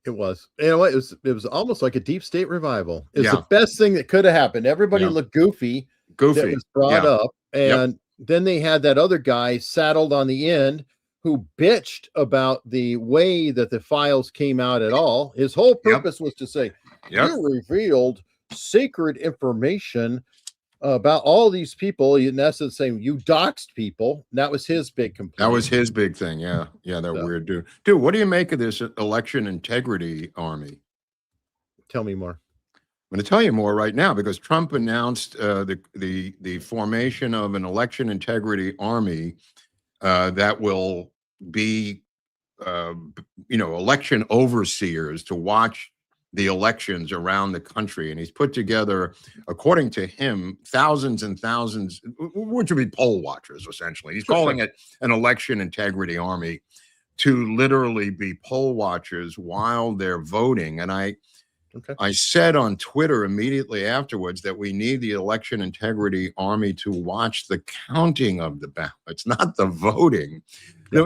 It was. It was almost like a deep state revival. It's the best thing that could have happened. Everybody looked goofy. That was brought up, and then they had that other guy saddled on the end who bitched about the way that the files came out at all. His whole purpose was to say, you revealed sacred information about all these people. In essence, saying you doxed people. That was his big complaint. That was his big thing. Yeah. That weird dude. Dude, what do you make of this election integrity army? Tell me more. I'm going to tell you more right now, because Trump announced the formation of an election integrity army that will be, election overseers to watch the elections around the country. And he's put together, according to him, thousands and thousands, which would be poll watchers, essentially. He's calling it an election integrity army, to literally be poll watchers while they're voting. And I said on Twitter immediately afterwards that we need the election integrity army to watch the counting of the ballots, not the voting.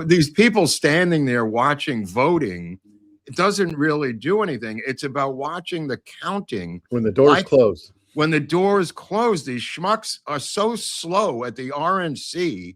These people standing there watching voting, it doesn't really do anything. It's about watching the counting. When the doors close. When the doors close, these schmucks are so slow at the RNC.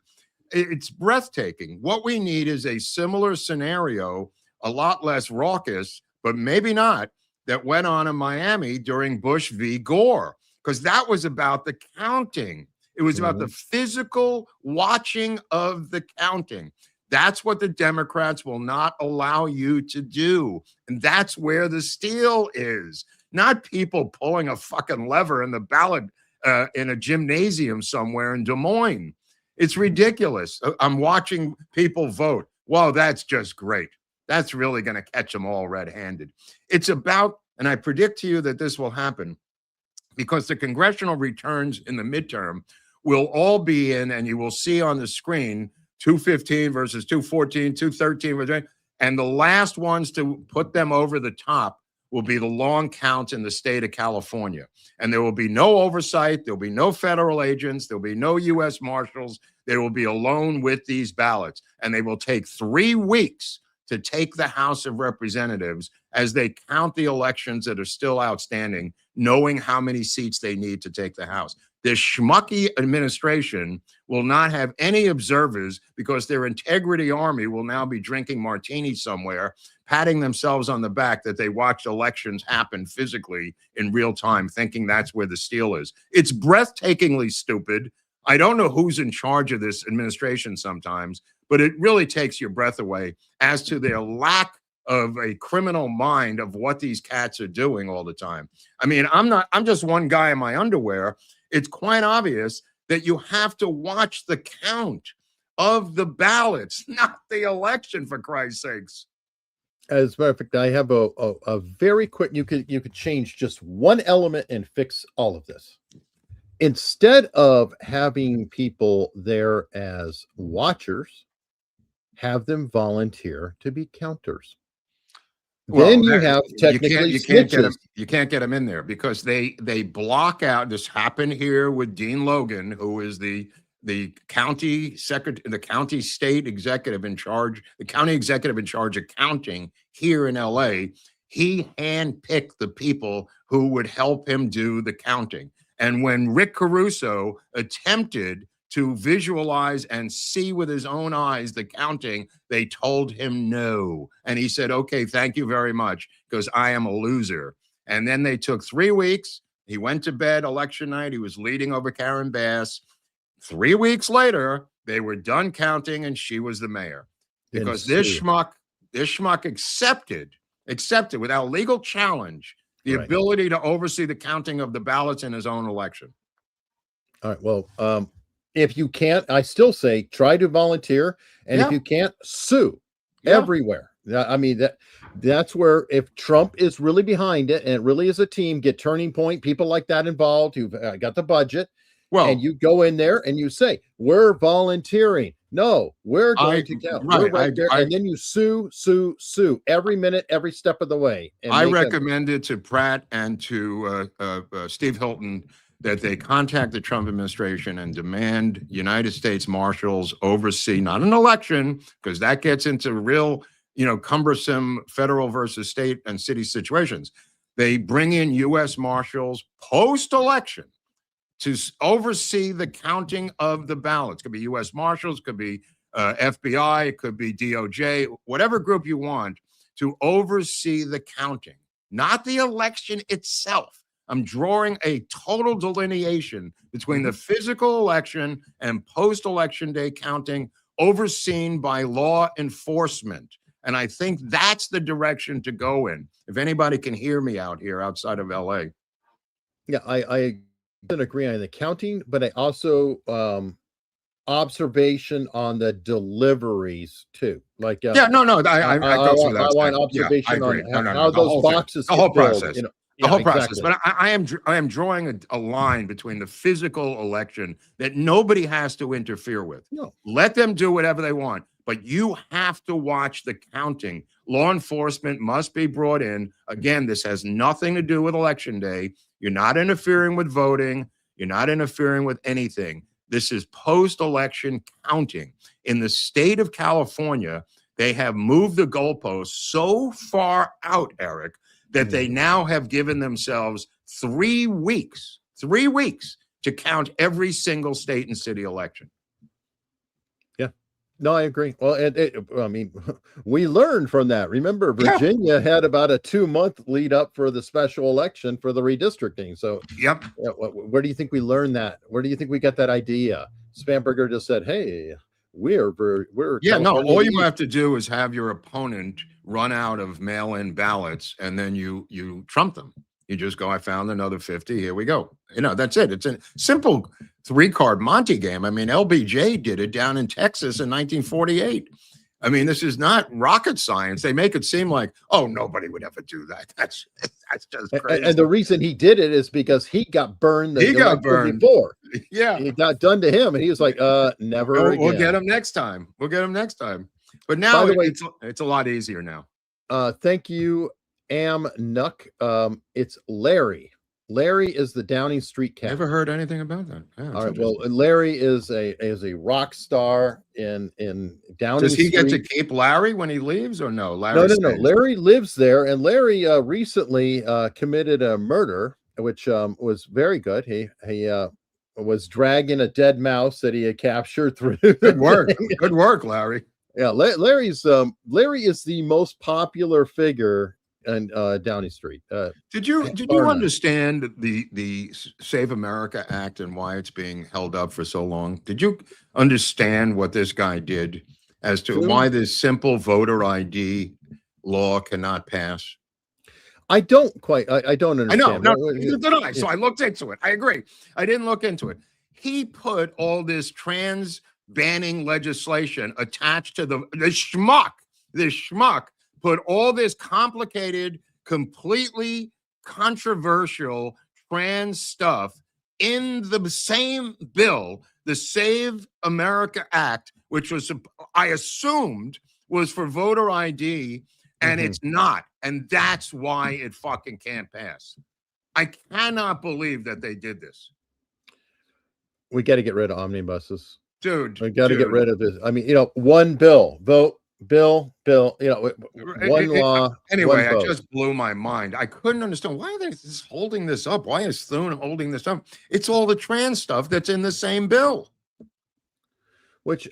It's breathtaking. What we need is a similar scenario, a lot less raucous, but maybe not, that went on in Miami during Bush v. Gore, because that was about the counting. It was about the physical watching of the counting. That's what the Democrats will not allow you to do. And that's where the steal is. Not people pulling a fucking lever in the ballot in a gymnasium somewhere in Des Moines. It's ridiculous. I'm watching people vote. Whoa, that's just great. That's really going to catch them all red-handed. It's about, and I predict to you that this will happen because the congressional returns in the midterm will all be in, and you will see on the screen 215 versus 214, 213, and the last ones to put them over the top will be the long count in the state of California. And there will be no oversight. There'll be no federal agents. There'll be no U.S. Marshals. They will be alone with these ballots. And they will take 3 weeks to take the House of Representatives as they count the elections that are still outstanding, knowing how many seats they need to take the House. This schmucky administration will not have any observers because their integrity army will now be drinking martinis somewhere, patting themselves on the back that they watched elections happen physically in real time, thinking that's where the steal is. It's breathtakingly stupid. I don't know who's in charge of this administration sometimes, but it really takes your breath away as to their lack of a criminal mind of what these cats are doing all the time. I mean, I'm just one guy in my underwear. It's quite obvious that you have to watch the count of the ballots, not the election, for Christ's sakes. As a matter of fact, I have a very quick, you could change just one element and fix all of this. Instead of having people there as watchers, have them volunteer to be counters. Well, then you have technically you can't get them in there because they block out. This happened here with Dean Logan, who is the county secretary, the county state executive in charge, the county executive in charge of counting here in LA. He handpicked the people who would help him do the counting. And when Rick Caruso attempted to visualize and see with his own eyes the counting, they told him no. And he said, okay, thank you very much, because I am a loser. And then they took 3 weeks. He went to bed election night. He was leading over Karen Bass. 3 weeks later, they were done counting, and she was the mayor. Because this schmuck accepted without legal challenge the ability to oversee the counting of the ballots in his own election. All right. Well, if you can't, I still say try to volunteer, and if you can't, sue everywhere. I mean, that's where, if Trump is really behind it and it really is a team, get Turning Point, people like that involved who've got the budget. Well, and you go in there and you say, we're volunteering. No, we're going to count. We're right there. And then you sue every minute, every step of the way. And I recommended to Pratt and to Steve Hilton that they contact the Trump administration and demand United States Marshals oversee, not an election, because that gets into real, cumbersome federal versus state and city situations. They bring in U.S. Marshals post-election to oversee the counting of the ballots. Could be U.S. Marshals, could be FBI, it could be DOJ, whatever group you want, to oversee the counting, not the election itself. I'm drawing a total delineation between the physical election and post-election day counting overseen by law enforcement. And I think that's the direction to go in. If anybody can hear me out here outside of LA. Yeah, I don't agree on the counting, but I also observation on the deliveries too. Like I go through that. I want observation on how those boxes the whole process. Filled, the whole process. But I am drawing a line between the physical election that nobody has to interfere with. No. Let them do whatever they want, but you have to watch the counting. Law enforcement must be brought in. Again, this has nothing to do with election day. You're not interfering with voting. You're not interfering with anything. This is post-election counting. In the state of California, they have moved the goalposts so far out, Eric, that they now have given themselves 3 weeks to count every single state and city election. Yeah, no, I agree. Well, I mean, we learned from that. Remember, Virginia had about a 2-month lead up for the special election for the redistricting. So, where do you think we learned that? Where do you think we got that idea? Spamberger just said, "Hey, we're all you have to do is have your opponent run out of mail-in ballots, and then you trump them. You just go, I found another 50. Here we go. That's it. It's a simple 3-card Monte game. I mean, LBJ did it down in Texas in 1948. I mean, this is not rocket science. They make it seem like, oh, nobody would ever do that. That's just crazy. And the reason he did it is because he got burned. He got burned before. Yeah, it got done to him, and he was like, never again. We'll get him next time. But now it's a lot easier now. Thank you, Nuck. It's Larry. Larry is the Downing Street cat. Never heard anything about that. Yeah, all right. Well, Larry is a rock star in Downing Does he Street. get to keep Larry when he leaves, or no? No. Larry lives there, and Larry recently committed a murder, which was very good. He was dragging a dead mouse that he had captured through. Good work. Good work, Larry. Yeah, Larry is the most popular figure in Downing Street. Did you understand the Save America Act and why it's being held up for so long? Did you understand what this guy did as to why this simple voter ID law cannot pass? I don't understand. I know, neither did I. So I looked into it. I agree. I didn't look into it. He put all this trans banning legislation attached to the schmuck. This schmuck put all this complicated, completely controversial trans stuff in the same bill, the Save America Act, which was, I assumed, was for voter ID, and it's not. And that's why it fucking can't pass. I cannot believe that they did this. We got to get rid of omnibuses. Dude. We got to get rid of this. I mean, one bill, bill, one law. Anyway, one it just blew my mind. I couldn't understand. Why are they just holding this up? Why is Thune holding this up? It's all the trans stuff that's in the same bill. Which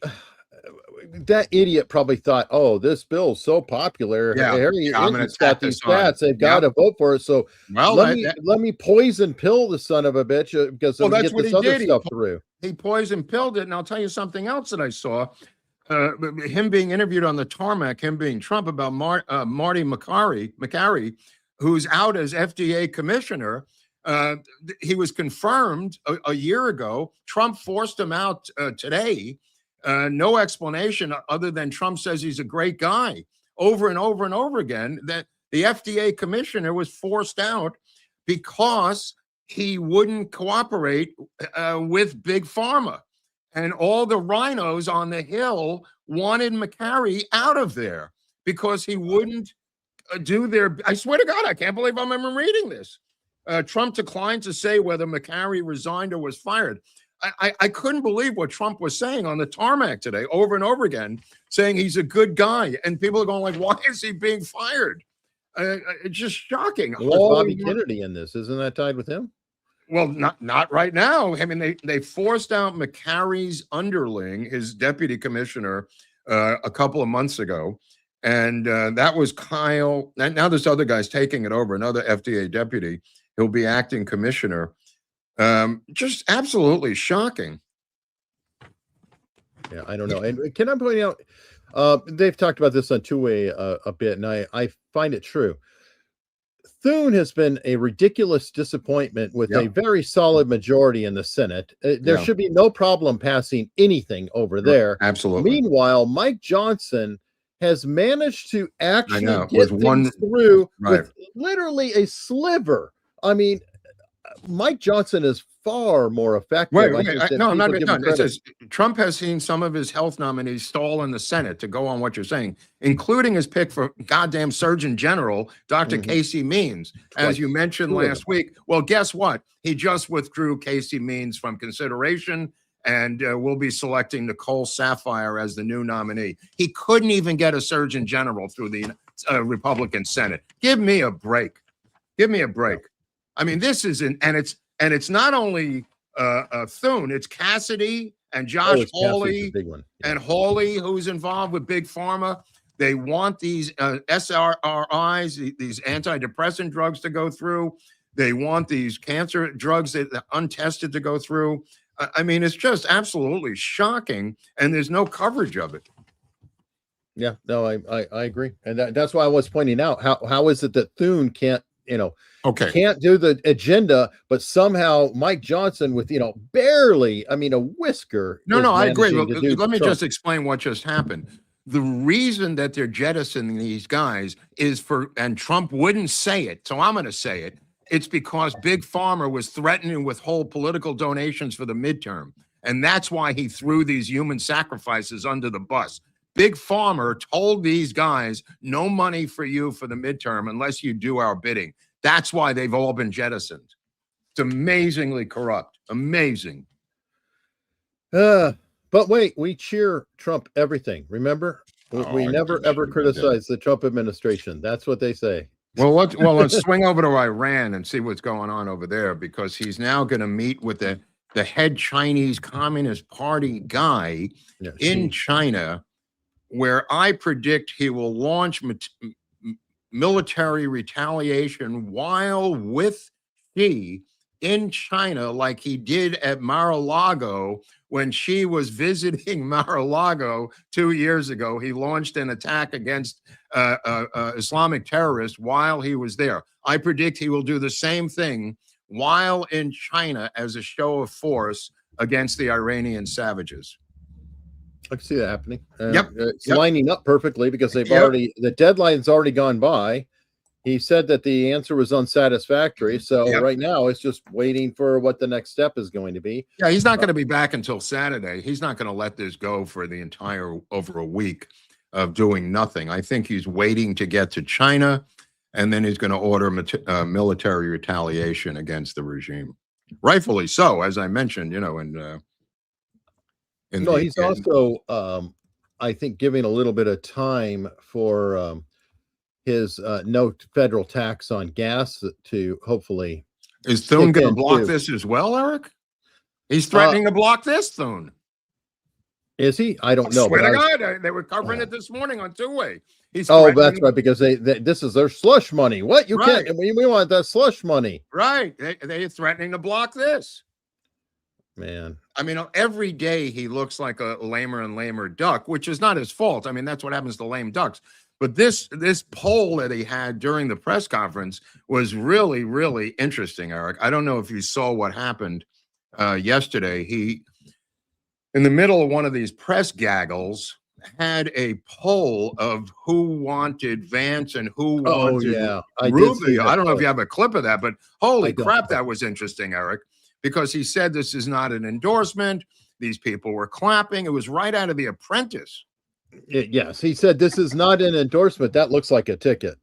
that idiot probably thought, oh, this bill is so popular. Yeah, Harry's got these stats. They've got to vote for it. So let me poison pill the son of a bitch because it'll get this other stuff through. He poison pilled it. And I'll tell you something else that I saw. Him being interviewed on the tarmac, him being Trump, about Marty McCary, who's out as FDA commissioner. He was confirmed a year ago. Trump forced him out today. No explanation other than Trump says he's a great guy. Over and over and over again, that the FDA commissioner was forced out because he wouldn't cooperate with Big Pharma. And all the rhinos on the Hill wanted McCary out of there because he wouldn't do their. I swear to God, I can't believe I'm even reading this. Trump declined to say whether McCary resigned or was fired. I couldn't believe what Trump was saying on the tarmac today, over and over again, saying he's a good guy. And people are going like, why is he being fired? It's just shocking. There's Bobby Kennedy in this. Isn't that tied with him? Well, not right now. I mean, they forced out McCary's underling, his deputy commissioner, a couple of months ago. And that was Kyle. Now this other guy's taking it over, another FDA deputy. He'll be acting commissioner. Just absolutely shocking. Yeah, I don't know. And can I point out, they've talked about this on two-way a bit, and I find it true. Thune has been a ridiculous disappointment with a very solid majority in the Senate. There should be no problem passing anything over there. Absolutely. Meanwhile, Mike Johnson has managed to actually get things through with literally a sliver. I mean, Mike Johnson is far more effective. No, I'm not done. It says Trump has seen some of his health nominees stall in the Senate, to go on what you're saying, including his pick for goddamn Surgeon General, Dr. Casey Means, as you mentioned last week. Well, guess what? He just withdrew Casey Means from consideration, and we'll be selecting Nicole Sapphire as the new nominee. He couldn't even get a Surgeon General through the Republican Senate. Give me a break. Give me a break. I mean, this is and it's not only Thune, it's Cassidy and Josh Hawley and Hawley, who's involved with Big Pharma. They want these SRRIs, these antidepressant drugs, to go through. They want these cancer drugs that are untested to go through. I mean, it's just absolutely shocking, and there's no coverage of it. Yeah, no, I agree, and that's why I was pointing out how is it that Thune can't can't do the agenda, but somehow Mike Johnson with, barely, a whisker. No, I agree. Let me just explain what just happened. The reason that they're jettisoning these guys is and Trump wouldn't say it, so I'm going to say it. It's because Big Pharma was threatening to withhold political donations for the midterm. And that's why he threw these human sacrifices under the bus. Big Pharma told these guys, no money for you for the midterm unless you do our bidding. That's why they've all been jettisoned. It's amazingly corrupt. Amazing. But wait, we cheer Trump everything. Remember? We never, ever criticize the Trump administration. That's what they say. Well, let's swing over to Iran and see what's going on over there, because he's now going to meet with the head Chinese Communist Party guy in China, where I predict he will launch military retaliation while with Xi in China, like he did at Mar-a-Lago when Xi was visiting Mar-a-Lago 2 years ago. He launched an attack against Islamic terrorists while he was there. I predict he will do the same thing while in China as a show of force against the Iranian savages. I can see that happening. It's lining up perfectly because the deadline's already gone by. He said that the answer was unsatisfactory. So right now it's just waiting for what the next step is going to be. Yeah, he's not going to be back until Saturday. He's not going to let this go for the entire over a week of doing nothing. I think he's waiting to get to China, and then he's going to order military retaliation against the regime. Rightfully so, as I mentioned, he's also, I think, giving a little bit of time for his no federal tax on gas to hopefully. Is Thune going to block this as well, Eric? He's threatening to block this, Thune. Is he? I don't know. Swear to God, they were covering it this morning on two-way. That's right, because this is their slush money. What? You can't. We want that slush money. Right. They're threatening to block this. Man. Every day he looks like a lamer and lamer duck, which is not his fault. That's what happens to lame ducks. But this poll that he had during the press conference was really, really interesting, Eric. I don't know if you saw what happened yesterday. He, in the middle of one of these press gaggles, had a poll of who wanted Vance and who wanted Rubio. I don't know if you have a clip of that, but holy crap, that was interesting, Eric, because he said this is not an endorsement. These people were clapping. It was right out of The Apprentice. Yes, he said this is not an endorsement. That looks like a ticket.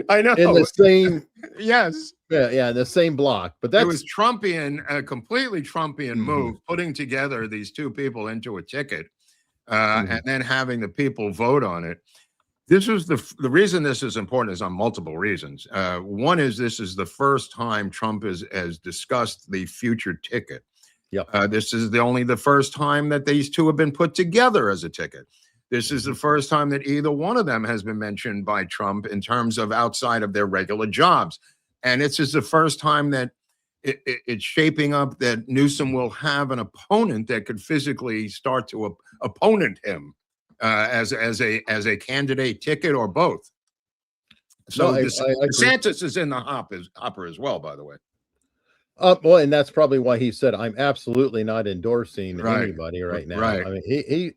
I know. In the same. Yes. Yeah, in the same block. But that was Trumpian, a completely Trumpian move, putting together these two people into a ticket, and then having the people vote on it. This is the reason this is important is on multiple reasons. One is this is the first time Trump has discussed the future ticket. Yep. This is the first time that these two have been put together as a ticket. This is the first time that either one of them has been mentioned by Trump in terms of outside of their regular jobs. And this is the first time that it's shaping up that Newsom will have an opponent that could physically start to opponent him as a candidate ticket or both. So DeSantis is in the hopper as well, by the way. Well, and that's probably why he said, I'm absolutely not endorsing anybody right now. Right.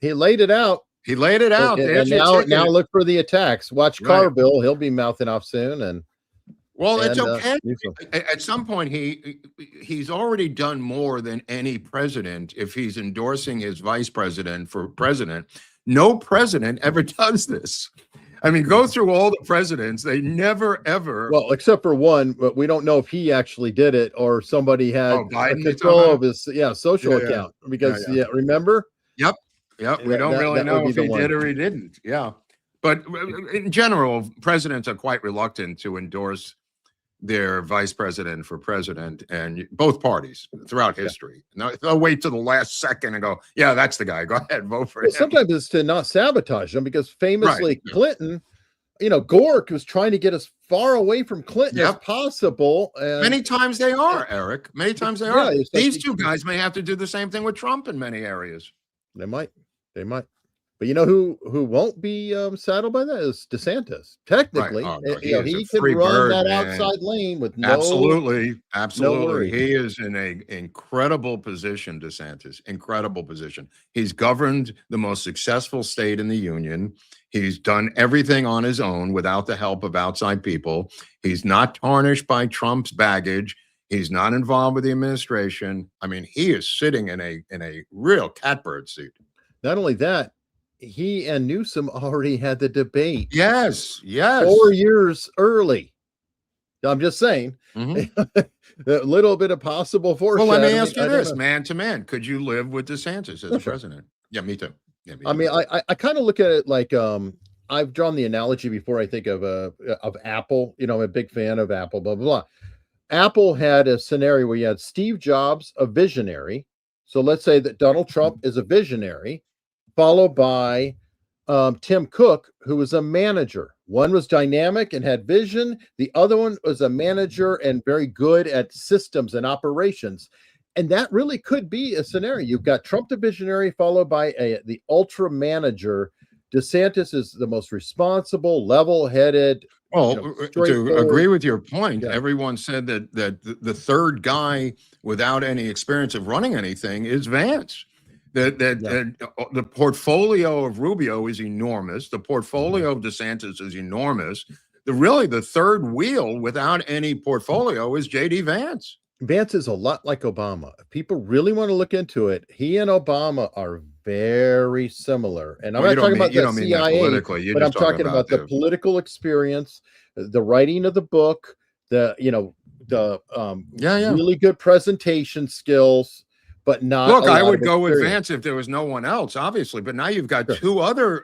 He laid it out. He laid it out. And now look for the attacks. Watch Carville. He'll be mouthing off soon. It's okay. At some point, he's already done more than any president. If he's endorsing his vice president for president, no president ever does this. Go through all the presidents. They never, ever. Well, except for one, but we don't know if he actually did it or somebody had control of his social account. Because, remember? Yep. We don't really know if he did or he didn't. Yeah. But in general, presidents are quite reluctant to endorse their vice president for president, and both parties throughout history. Now, they'll wait to the last second and go, yeah, that's the guy. Go ahead, vote for him. Sometimes it's to not sabotage them, because famously Clinton, Gore was trying to get as far away from Clinton as possible. And many times they are, Eric. Many times they are. These two guys may have to do the same thing with Trump in many areas. They might. But you know who won't be saddled by that is DeSantis. Technically, Right. Oh, no, he can free run bird, that man. outside lane with Absolutely. no worries. He is in a incredible position, DeSantis. Incredible position. He's governed the most successful state in the union. He's done everything on his own without the help of outside people. He's not tarnished by Trump's baggage. He's not involved with the administration. I mean, he is sitting in a real catbird seat. Not only that, he and Newsom already had the debate. Yes. 4 years early. I'm just saying, a little bit of possible foreshadowing. Well, let me ask you this, man to man. Could you live with DeSantis as president? Yeah, me too. Yeah, I mean, I kind of look at it like I've drawn the analogy before. I think of Apple. You know, I'm a big fan of Apple, blah, blah, blah. Apple had a scenario where you had Steve Jobs, a visionary. So let's say that Donald Trump is a visionary, followed by Tim Cook, who was a manager. One was dynamic and had vision. The other one was a manager and very good at systems and operations. And that really could be a scenario. You've got Trump, the visionary, followed by the ultra manager. DeSantis is the most responsible, level-headed. Well, to agree with your point, everyone said that the third guy without any experience of running anything is Vance. The portfolio of Rubio is enormous. The portfolio of DeSantis is enormous. The third wheel without any portfolio is J.D. Vance. Vance is a lot like Obama. If people really want to look into it, he and Obama are very similar. And I'm not talking about the CIA, but I'm talking about the political experience, the writing of the book, really good presentation skills, but not. Look, I would go with Vance if there was no one else, obviously. But now you've got two other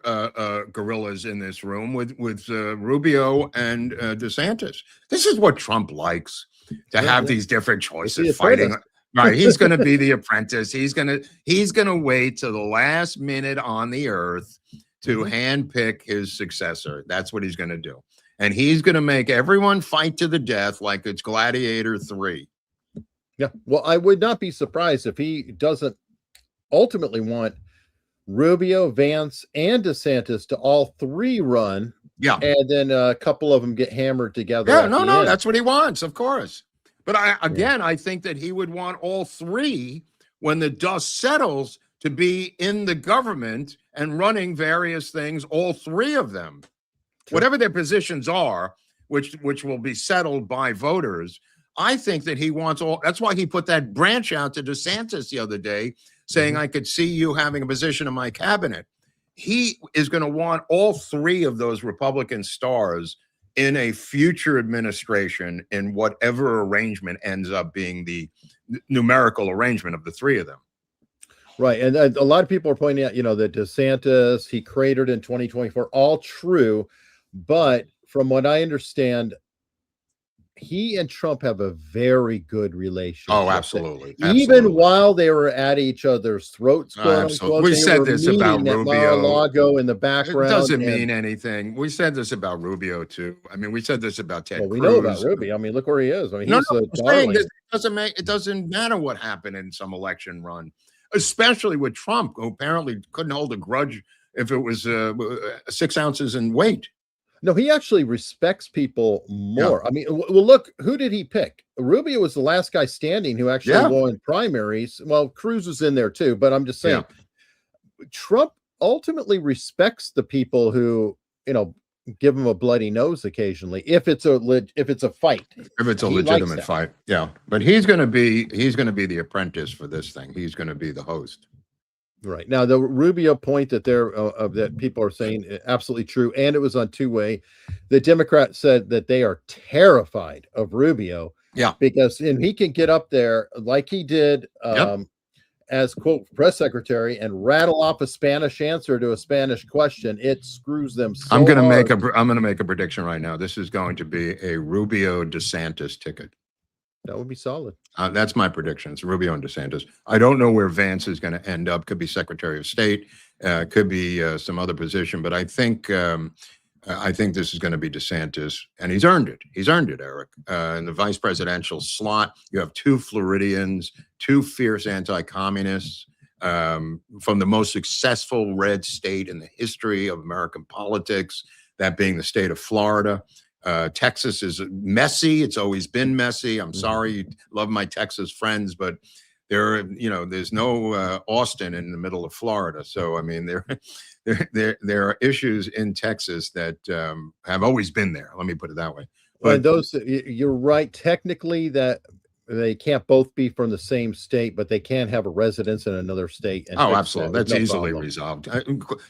gorillas in this room with Rubio and DeSantis. This is what Trump likes. To have these different choices fighting, right? He's going to be the apprentice. He's going to wait till the last minute on the earth to handpick his successor. That's what he's going to do, and he's going to make everyone fight to the death like it's Gladiator 3. Yeah. Well, I would not be surprised if he doesn't ultimately want Rubio, Vance, and DeSantis to all three run. Yeah. And then a couple of them get hammered together. Yeah, no, that's what he wants, of course. But I think that he would want all three, when the dust settles, to be in the government and running various things, all three of them. True. Whatever their positions are, which will be settled by voters, I think that he wants all. That's why he put that branch out to DeSantis the other day, saying, I could see you having a position in my cabinet. He is going to want all three of those Republican stars in a future administration in whatever arrangement ends up being the numerical arrangement of the three of them. Right. And a lot of people are pointing out, that DeSantis, he cratered in 2024, all true. But from what I understand, he and Trump have a very good relationship. Oh, absolutely. Even while they were at each other's throats. We said this about Rubio. Mar-a-Lago in the background. It doesn't mean anything. We said this about Rubio too. I mean, we said this about Ted Cruz. We know about Rubio. I mean, look where he is. I mean, he's a darling. It doesn't matter what happened in some election run, especially with Trump, who apparently couldn't hold a grudge if it was 6 ounces in weight. No, he actually respects people more. Yeah. I mean, well, look, who did he pick? Rubio was the last guy standing who actually won primaries. Well, Cruz was in there too, but I'm just saying, Trump ultimately respects the people who, give him a bloody nose occasionally if it's a fight. If it's a legitimate fight, yeah. But he's going to be the apprentice for this thing. He's going to be the host. Right. Now, the Rubio point that that people are saying absolutely true, and it was on two-way. The Democrats said that they are terrified of Rubio. Yeah. Because he can get up there like he did as, quote, press secretary and rattle off a Spanish answer to a Spanish question. It screws them so I'm going hard. to make a prediction right now. This is going to be a Rubio DeSantis ticket. That would be solid. That's my prediction. It's Rubio and DeSantis. I don't know where Vance is going to end up. Could be Secretary of State. Could be some other position. But I think this is going to be DeSantis, and he's earned it. He's earned it, Eric. In the vice presidential slot, you have two Floridians, two fierce anti-communists. from the most successful red state in the history of American politics, that being the state of Florida. Texas is messy. It's always been messy. I'm sorry, love my Texas friends, but there's no Austin in the middle of Florida. So, I mean, there are issues in Texas that have always been there. Let me put it that way. But you're right. Technically, that they can't both be from the same state, but they can have a residence in another state. And absolutely. That's easily resolved.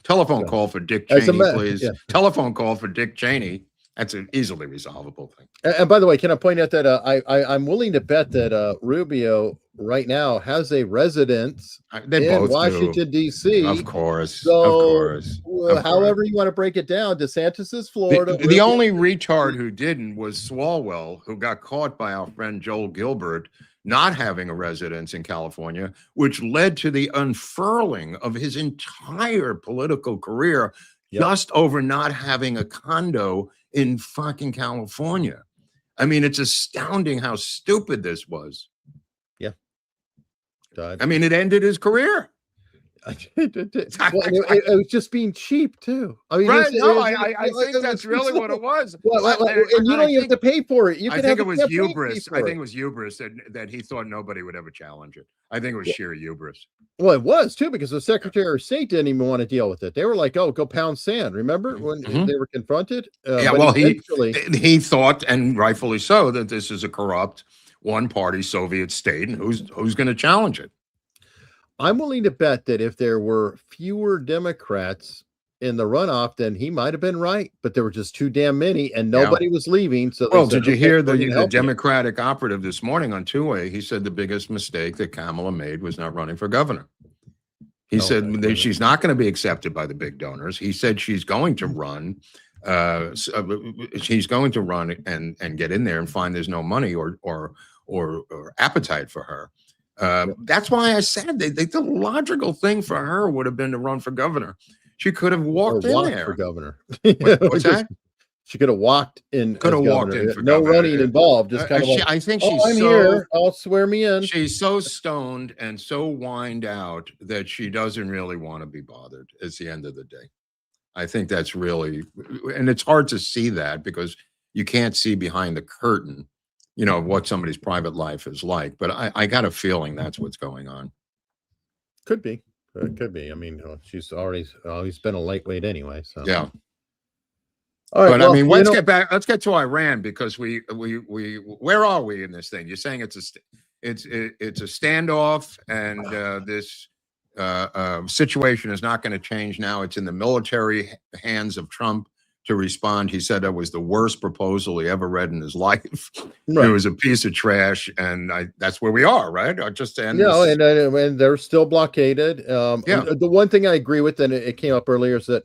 Telephone call for Dick Cheney, please. Yeah. Telephone call for Dick Cheney. That's an easily resolvable thing. And by the way, can I point out that I'm willing to bet that Rubio right now has a residence in Washington, D.C. Of course. However you want to break it down, DeSantis is Florida. The only retard who didn't was Swalwell, who got caught by our friend Joel Gilbert not having a residence in California, which led to the unfurling of his entire political career just over not having a condo in fucking California. I mean, it's astounding how stupid this was. Yeah. I mean, it ended his career. It was just being cheap too. I mean, I think that's really what it was. And you don't even have to pay for it. I think it was hubris. I think it was hubris that he thought nobody would ever challenge it. I think it was sheer hubris. Well, it was too, because the Secretary of State didn't even want to deal with it. They were like, "Oh, go pound sand." Remember when they were confronted? Well, he thought, and rightfully so, that this is a corrupt one-party Soviet state, and who's going to challenge it? I'm willing to bet that if there were fewer Democrats in the runoff, then he might have been right, but there were just too damn many, and nobody was leaving. So, did you hear the Democratic operative this morning on two-way? He said the biggest mistake that Kamala made was not running for governor. He said that she's not going to be accepted by the big donors. He said she's going to run. She's going to run and get in there and find there's no money or appetite for her. That's why I said the logical thing for her would have been to run for governor. She could have walked in there for governor. What's that? She could have walked in. Could have walked in for no governor. Running involved. Just kind of. I think she's I'm here. I'll swear me in. She's so stoned and so whined out that she doesn't really want to be bothered. It's the end of the day. I think that's really, and it's hard to see that because you can't see behind the curtain, what somebody's private life is like. But I got a feeling that's what's going on. Could be. It could be. I mean, she's always been a lightweight anyway. So yeah. All right. But I mean, let's get back. Let's get to Iran, because we where are we in this thing? You're saying it's a standoff, and this situation is not going to change now. It's in the military hands of Trump to respond. He said that was the worst proposal he ever read in his life. Right. It was a piece of trash, and that's where we are, right? And they're still blockaded. The one thing I agree with, and it came up earlier, is that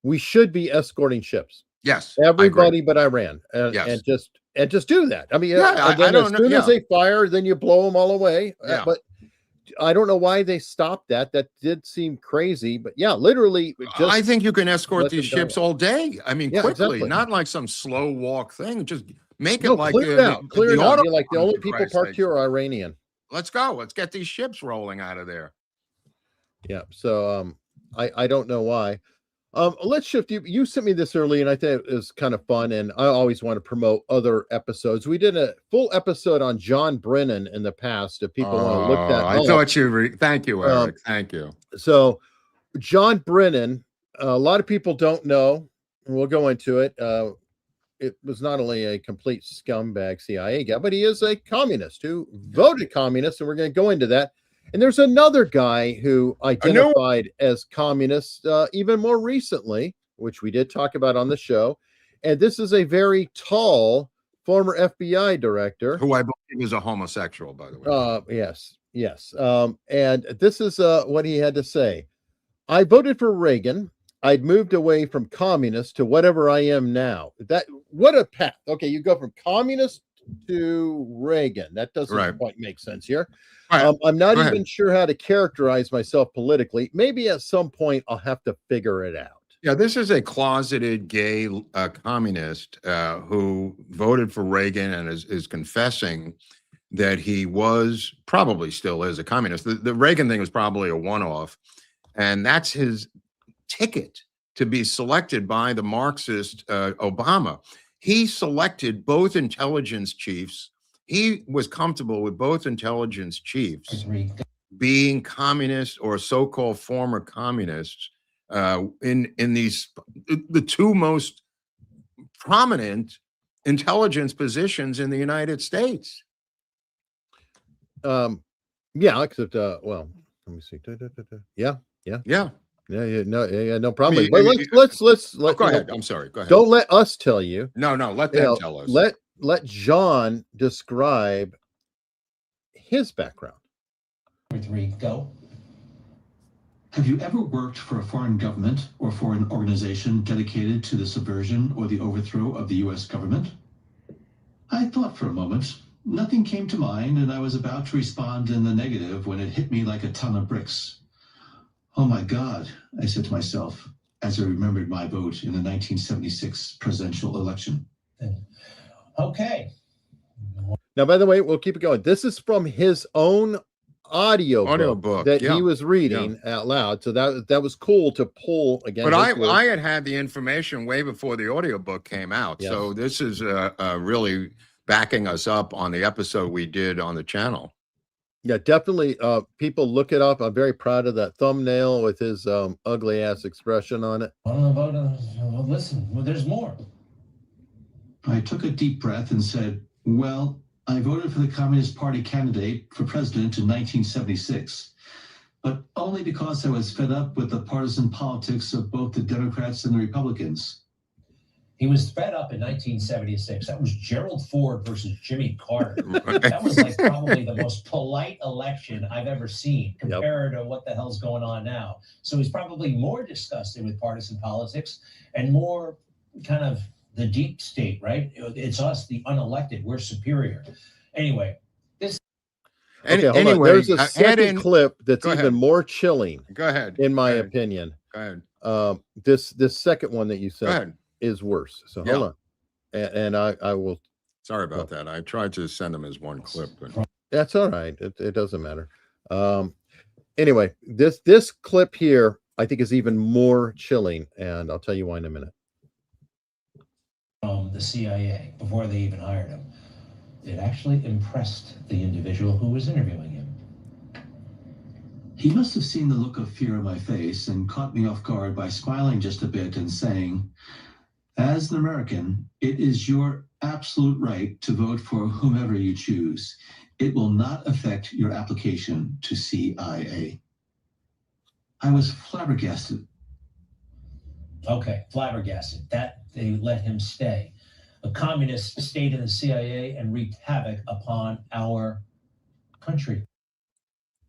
we should be escorting ships. Yes, everybody but Iran, and just do that. I mean, as soon as they fire, then you blow them all away. But I don't know why they stopped that. That did seem crazy, but literally. I think you can escort these ships all day. I mean, quickly, not like some slow walk thing. Just make it like clear it out. Like the only people parked here are Iranian. Let's go. Let's get these ships rolling out of there. Yeah. So I don't know why. Let's shift. You sent me this early, and I think it was kind of fun, and I always want to promote other episodes. We did a full episode on John Brennan in the past. If people want to look that up. I thought thank you, Eric. Thank you. So John Brennan, a lot of people don't know, and we'll go into it. It was not only a complete scumbag CIA guy, but he is a communist who voted communist, and we're going to go into that. And there's another guy who identified as communist even more recently, which we did talk about on the show. And this is a very tall former FBI director. Who I believe is a homosexual, by the way. Yes. And this is what he had to say. I voted for Reagan. I'd moved away from communist to whatever I am now. What a path. Okay, you go from communist to Reagan. That doesn't quite make sense here. Right. I'm not even sure how to characterize myself politically. Maybe at some point I'll have to figure it out. Yeah, this is a closeted gay communist who voted for Reagan and is confessing that he was, probably still is, a communist. The Reagan thing was probably a one-off, and that's his ticket to be selected by the Marxist Obama. He selected both intelligence chiefs. He was comfortable with both intelligence chiefs being communists or so-called former communists in these the two most prominent intelligence positions in the United States. Yeah, except well, let me see. Yeah, no problem. But let's go ahead. I'm sorry. Go ahead. Don't let us tell you. No, let them tell us. Let John describe his background. 3, go. Have you ever worked for a foreign government or for an organization dedicated to the subversion or the overthrow of the U.S. government? I thought for a moment. Nothing came to mind, and I was about to respond in the negative when it hit me like a ton of bricks. Oh my God, I said to myself, as I remembered my vote in the 1976 presidential election. Okay. Now, by the way, we'll keep it going. This is from his own audio book that he was reading out loud. So that was cool to pull again. But I had the information way before the audiobook came out. Yes. So this is really backing us up on the episode we did on the channel. Yeah, definitely. People look it up. I'm very proud of that thumbnail with his ugly ass expression on it. I don't know about listen, well, there's more. I took a deep breath and said, well, I voted for the Communist Party candidate for president in 1976, but only because I was fed up with the partisan politics of both the Democrats and the Republicans. He was fed up in 1976. That was Gerald Ford versus Jimmy Carter. That was like probably the most polite election I've ever seen compared to what the hell's going on now. So he's probably more disgusted with partisan politics and more kind of the deep state, right? It's us, the unelected. We're superior. Anyway, this. Anyway, there's a second clip that's even more chilling. Go ahead. In my opinion. Go ahead. This second one that you said is worse. So hold on. And I will. Sorry about that. I tried to send him as one clip, but that's all right. It doesn't matter. Anyway, this clip here I think is even more chilling, and I'll tell you why in a minute. The CIA, before they even hired him, it actually impressed the individual who was interviewing him. He must have seen the look of fear on my face and caught me off guard by smiling just a bit and saying, as an American, it is your absolute right to vote for whomever you choose. It will not affect your application to CIA. I was flabbergasted. Okay, flabbergasted. That they let him stay. A communist stayed in the CIA and wreaked havoc upon our country.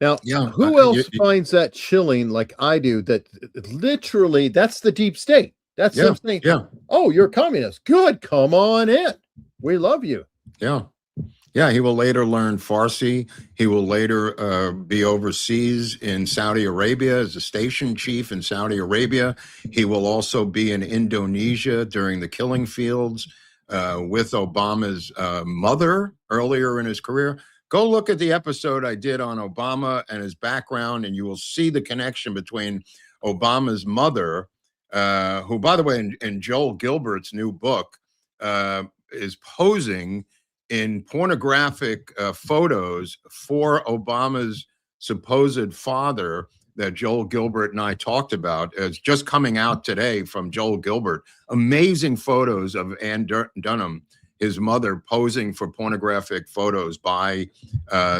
Now, who else finds that chilling like I do? That literally, that's the deep state. That's something. Yeah. Oh, you're a communist. Good. Come on in. We love you. Yeah. Yeah. He will later learn Farsi. He will later be overseas in Saudi Arabia as a station chief in Saudi Arabia. He will also be in Indonesia during the killing fields with Obama's mother earlier in his career. Go look at the episode I did on Obama and his background, and you will see the connection between Obama's mother, who, by the way, in Joel Gilbert's new book, is posing in pornographic photos for Obama's supposed father that Joel Gilbert and I talked about. It's just coming out today from Joel Gilbert. Amazing photos of Ann Dunham, his mother, posing for pornographic photos by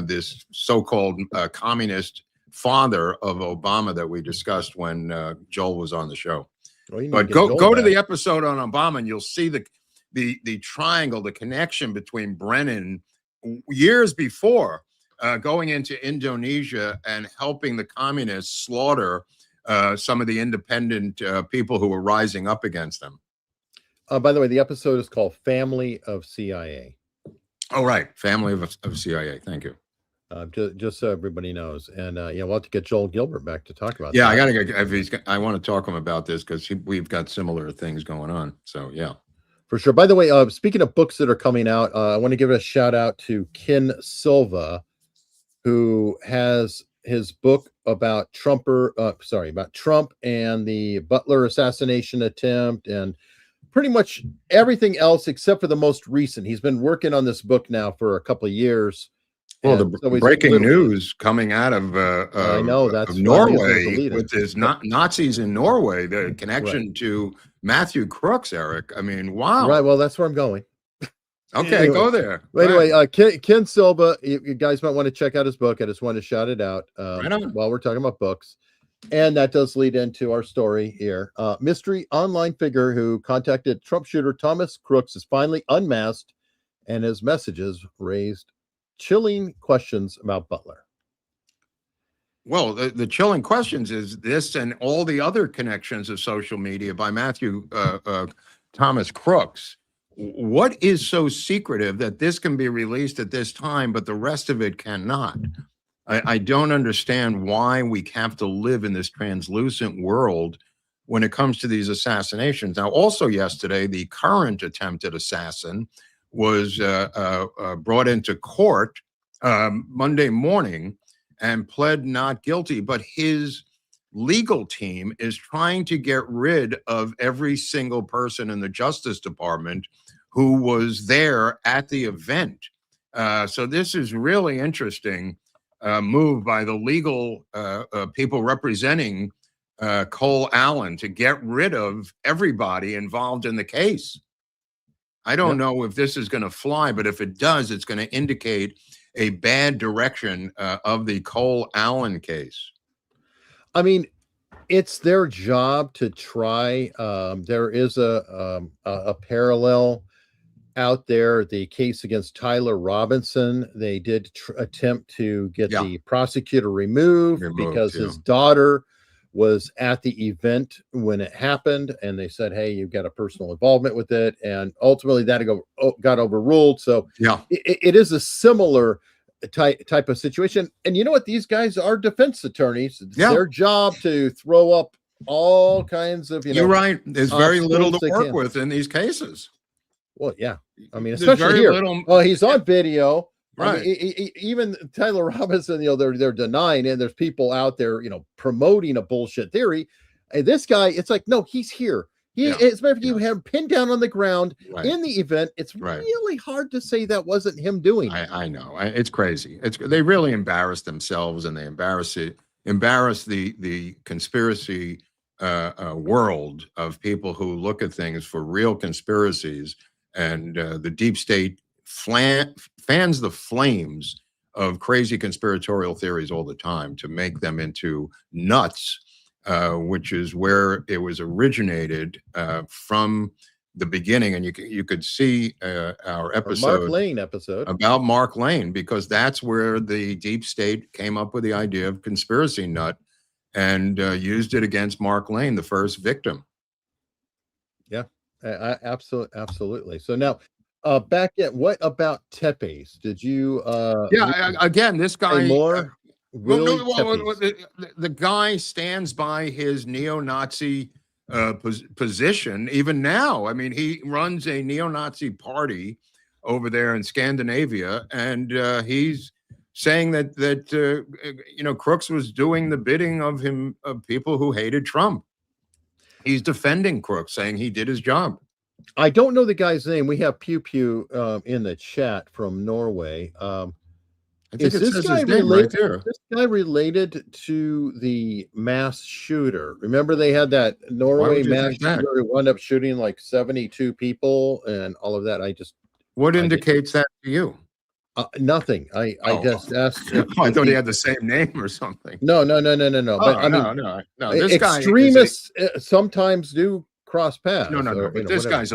this so-called communist father of Obama that we discussed when Joel was on the show. Well, but go to the episode on Obama and you'll see the triangle, the connection between Brennan years before going into Indonesia and helping the communists slaughter some of the independent people who were rising up against them. By the way, the episode is called Family of CIA. Oh, right. Family of CIA. Thank you. Just so everybody knows. And we'll have to get Joel Gilbert back to talk about that. I got to get, I want to talk to him about this because we've got similar things going on. So, yeah. For sure. By the way, speaking of books that are coming out, I want to give a shout out to Ken Silva, who has his book about Trump and the Butler assassination attempt and pretty much everything else except for the most recent. He's been working on this book now for a couple of years. Well, the breaking news coming out of I know that's of Norway with his Nazis in Norway, the connection to Matthew Crooks, Eric. I mean, wow. Right. Well, that's where I'm going. Okay, anyway, go there. Anyway, Ken Silva, you guys might want to check out his book. I just want to shout it out while we're talking about books. And that does lead into our story here. Mystery online figure who contacted Trump shooter Thomas Crooks is finally unmasked, and his messages raised chilling questions about Butler. Well, the chilling questions is this and all the other connections of social media by Matthew Thomas Crooks. What is so secretive that this can be released at this time, but the rest of it cannot? I don't understand why we have to live in this translucent world when it comes to these assassinations. Now, also yesterday, the current attempted assassin was brought into court Monday morning and pled not guilty, but his legal team is trying to get rid of every single person in the Justice Department who was there at the event. So this is really interesting move by the legal people representing Cole Allen to get rid of everybody involved in the case. I don't know if this is going to fly, but if it does, it's going to indicate a bad direction of the Cole Allen case. I mean, it's their job to try. There is a parallel out there. The case against Tyler Robinson, they did attempt to get the prosecutor removed because his daughter was at the event when it happened, and they said, hey, you've got a personal involvement with it, and ultimately that got overruled. So it is a similar type of situation. And you know what? These guys are defense attorneys. It's their job to throw up all kinds of, you're right. There's very little to work with in these cases. Well, yeah. I mean, especially here. Well, he's on video. Right. I mean, even Tyler Robinson, they're denying it. There's people out there, promoting a bullshit theory. And this guy, it's like, no, he's here. As a matter of fact, you have him pinned down on the ground in the event. It's really hard to say that wasn't him doing it. I know. It's crazy. They really embarrass themselves, and they embarrass the conspiracy world of people who look at things for real conspiracies. And the deep state fans the flames of crazy conspiratorial theories all the time to make them into nuts, which is where it was originated from the beginning. And you could see our episode, Mark Lane episode about Mark Lane, because that's where the deep state came up with the idea of conspiracy nut and used it against Mark Lane, the first victim. Yeah. Absolutely. So now, back at what about Tepes? Did you? Again, this guy. More. The guy stands by his neo-Nazi position even now. I mean, he runs a neo-Nazi party over there in Scandinavia, and he's saying that Crooks was doing the bidding of people who hated Trump. He's defending Crooks, saying he did his job. I don't know the guy's name. We have Pew Pew in the chat from Norway. I think it says his name right there. Is this guy related to the mass shooter? Remember they had that Norway mass shooter who wound up shooting like 72 people and all of that. What indicates that to you? Nothing. I just asked. I thought he had the same name or something. No. But no. This extremists sometimes do cross paths. No. But this guy's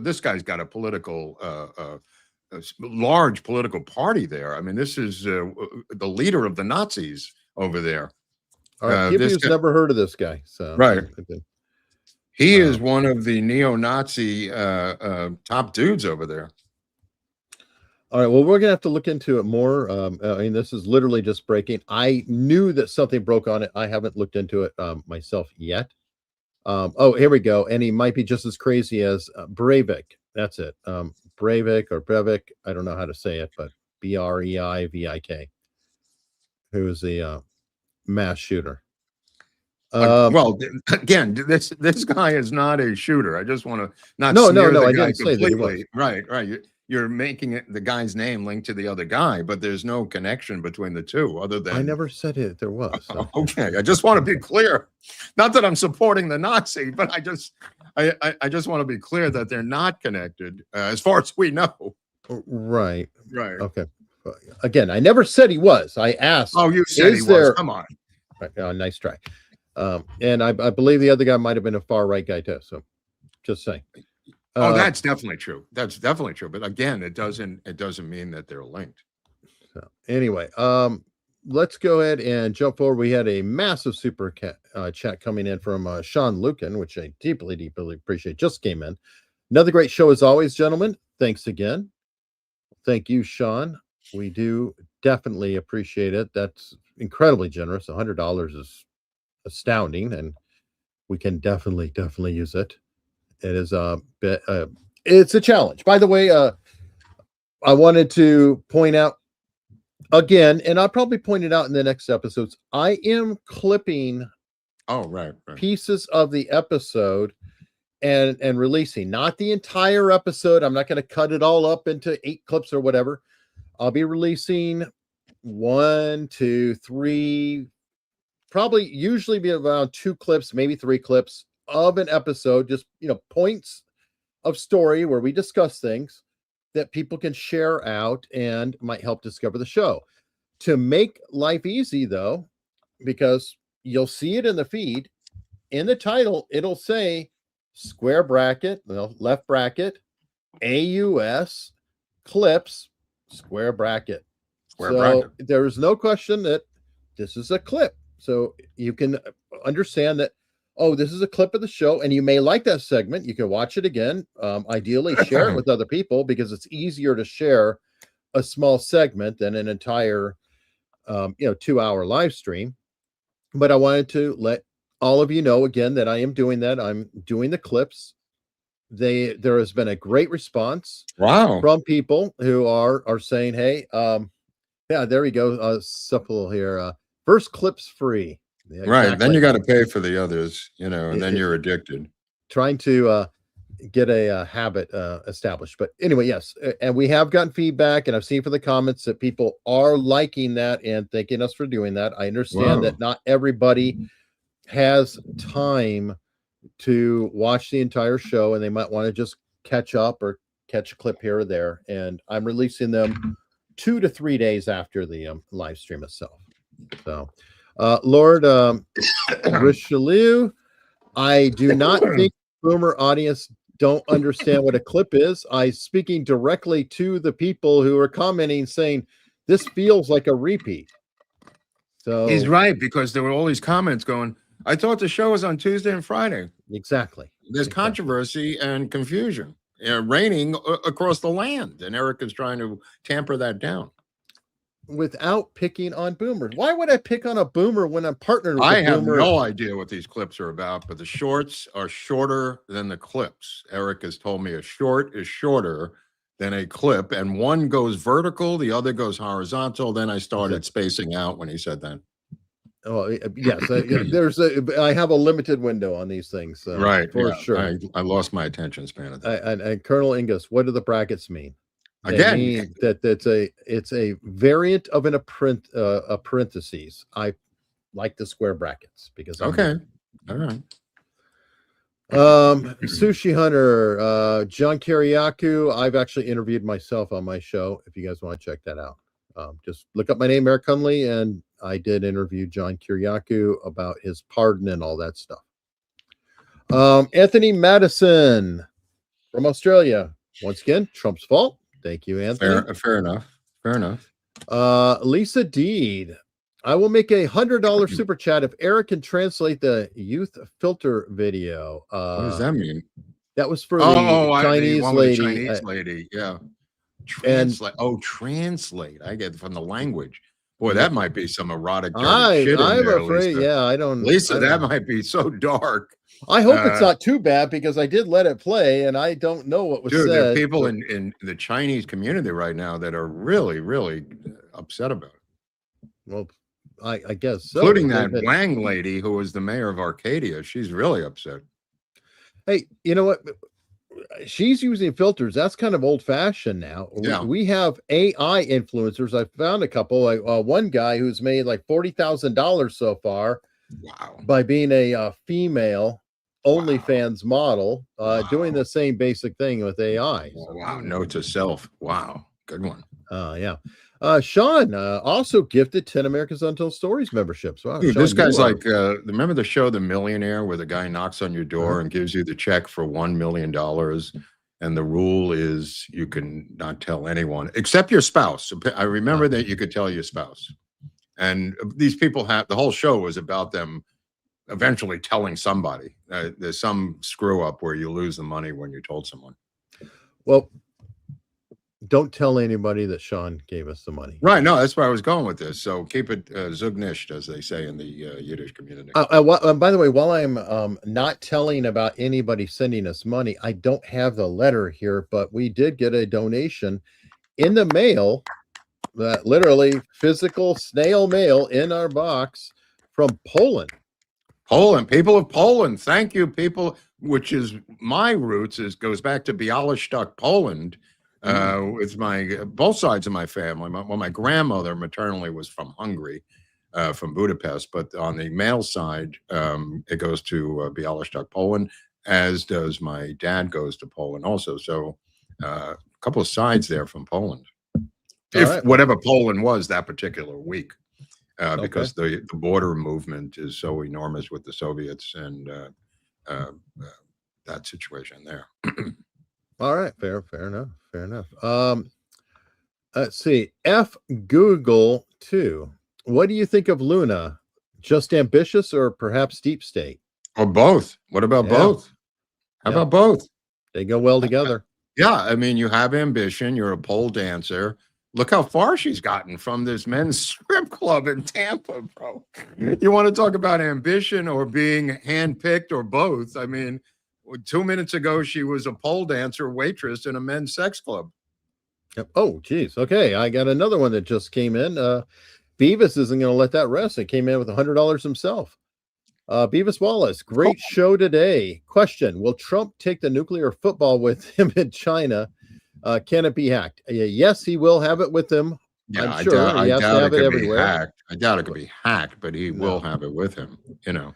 This guy's got a political, large political party there. I mean, this is the leader of the Nazis over there. All right, Pew never heard of this guy. So right. He is one of the neo-Nazi top dudes over there. All right, well, we're going to have to look into it more. I mean, this is literally just breaking. I knew that something broke on it. I haven't looked into it myself yet. Here we go. And he might be just as crazy as Breivik. That's it. Breivik or Breivik, I don't know how to say it, but Breivik, who is the mass shooter. Well, again, this guy is not a shooter. I just want to not no, smear the I guy didn't say that he was. completely. Right. You're making it the guy's name linked to the other guy, but there's no connection between the two other than. I never said it. There was. So. Okay, I just want to be clear. Not that I'm supporting the Nazi, but I just want to be clear that they're not connected as far as we know. Right. Okay. Again, I never said he was. I asked. Oh, you said he was. Come on. Right, nice try. And I believe the other guy might have been a far right guy too. So, just saying. That's definitely true. That's definitely true. But again, it doesn't mean that they're linked. So anyway, let's go ahead and jump forward. We had a massive super chat coming in from Sean Lucan, which I deeply, deeply appreciate. Just came in. Another great show as always, gentlemen. Thanks again. Thank you, Sean. We do definitely appreciate it. That's incredibly generous. $100 is astounding, and we can definitely use it. It is a bit it's a challenge. By the way, I wanted to point out again, and I'll probably point it out in the next episodes, I am clipping pieces of the episode and releasing, not the entire episode. I'm not going to cut it all up into 8 clips or whatever. I'll be releasing 1, 2, 3, probably usually be around 2 clips, maybe 3 clips of an episode, just, points of story where we discuss things that people can share out and might help discover the show. To make life easy, though, because you'll see it in the feed, in the title, it'll say square bracket, left bracket, AUS, clips, square bracket. So there's no question that this is a clip. So you can understand that, this is a clip of the show, and you may like that segment. You can watch it again. Ideally, share it with other people because it's easier to share a small segment than an entire, 2-hour live stream. But I wanted to let all of you know again that I am doing that. I'm doing the clips. There has been a great response from people who are saying, hey, there we go. Supple here. First clips free. Yeah, right. Then you got to pay for the others, and then you're addicted. Trying to get a habit established. But anyway, yes. And we have gotten feedback, and I've seen from the comments that people are liking that and thanking us for doing that. I understand that not everybody has time to watch the entire show, and they might want to just catch up or catch a clip here or there. And I'm releasing them 2 to 3 days after the live stream itself. So, Lord Richelieu, I do not think boomer audience don't understand what a clip is. I speaking directly to the people who are commenting saying this feels like a repeat. So he's right, because there were all these comments going, I thought the show was on Tuesday and Friday. Exactly. There's controversy and confusion reigning across the land, and Eric is trying to tamper that down. Without picking on boomers. Why would I pick on a boomer when I'm partnered with I a have boomer? no idea what these clips are about, but the shorts are shorter than the clips. Eric has told me a short is shorter than a clip, and one goes vertical, the other goes horizontal. Then I started spacing out when he said that. Oh, yes. I have a limited window on these things. Right. For sure. I lost my attention span at that. And Colonel Ingus, what do the brackets mean? Again, mean that it's a variant of a parentheses. I like the square brackets because all right. Sushi Hunter, John Kiriakou. I've actually interviewed myself on my show. If you guys want to check that out, just look up my name, Eric Hunley, and I did interview John Kiriakou about his pardon and all that stuff. Anthony Madison from Australia. Once again, Trump's fault. Thank you, Anthony. Fair enough. Lisa Deed. I will make a $100 super chat if Eric can translate the youth filter video. What does that mean? That was for the Chinese lady. Chinese lady, yeah. Translate. I get it from the language. Boy, that might be some erotic. I'm afraid. Yeah, I don't. Lisa, that might be so dark. I hope it's not too bad because I did let it play and I don't know what was said. There are people in the Chinese community right now that are really, really upset about it. Well, I guess so. Including that Wang lady who was the mayor of Arcadia. She's really upset. Hey, you know what? She's using filters. That's kind of old fashioned now. Yeah. We have AI influencers. I found a couple. One guy who's made like $40,000 so far. Wow. By being a female OnlyFans model, doing the same basic thing with AI. So, wow. Note to self. Wow. Good one. Yeah. Sean also gifted 10 America's Untold Stories memberships. Wow. Dude, Sean, this guy's like, remember the show The Millionaire where the guy knocks on your door and gives you the check for $1 million? And the rule is you can not tell anyone except your spouse. I remember that you could tell your spouse. And these people the whole show was about them eventually telling somebody. There's some screw up where you lose the money when you told someone. Well, don't tell anybody that Sean gave us the money. Right. No, that's where I was going with this. So keep it zugnisht, as they say in the Yiddish community. By the way, while I'm not telling about anybody sending us money, I don't have the letter here, but we did get a donation in the mail. That literally physical snail mail in our box from Poland. People of Poland. Thank you, people, which is my roots goes back to Białystok, Poland, with both sides of my family. My grandmother maternally was from Hungary, from Budapest, but on the male side, it goes to Białystok, Poland, as does my dad goes to Poland also. So a couple of sides there from Poland. Whatever Poland was that particular week, because the border movement is so enormous with the Soviets and that situation there. All right, fair enough. Let's see. Google 2. What do you think of Luna? Just ambitious or perhaps deep state? Or both? What about both? How about both? They go well together. Yeah, I mean, you have ambition. You're a pole dancer. Look how far she's gotten from this men's strip club in Tampa, bro. You want to talk about ambition or being handpicked or both? I mean, 2 minutes ago, she was a pole dancer waitress in a men's sex club. Yep. Oh, geez. Okay, I got another one that just came in. Beavis isn't going to let that rest. It came in with $100 himself. Beavis Wallace, great show today. Question, will Trump take the nuclear football with him in China? Can it be hacked? Yes, he will have it with him. Yeah, I'm sure. I doubt it could everywhere. be hacked. I doubt it could be hacked, but he will have it with him, you know.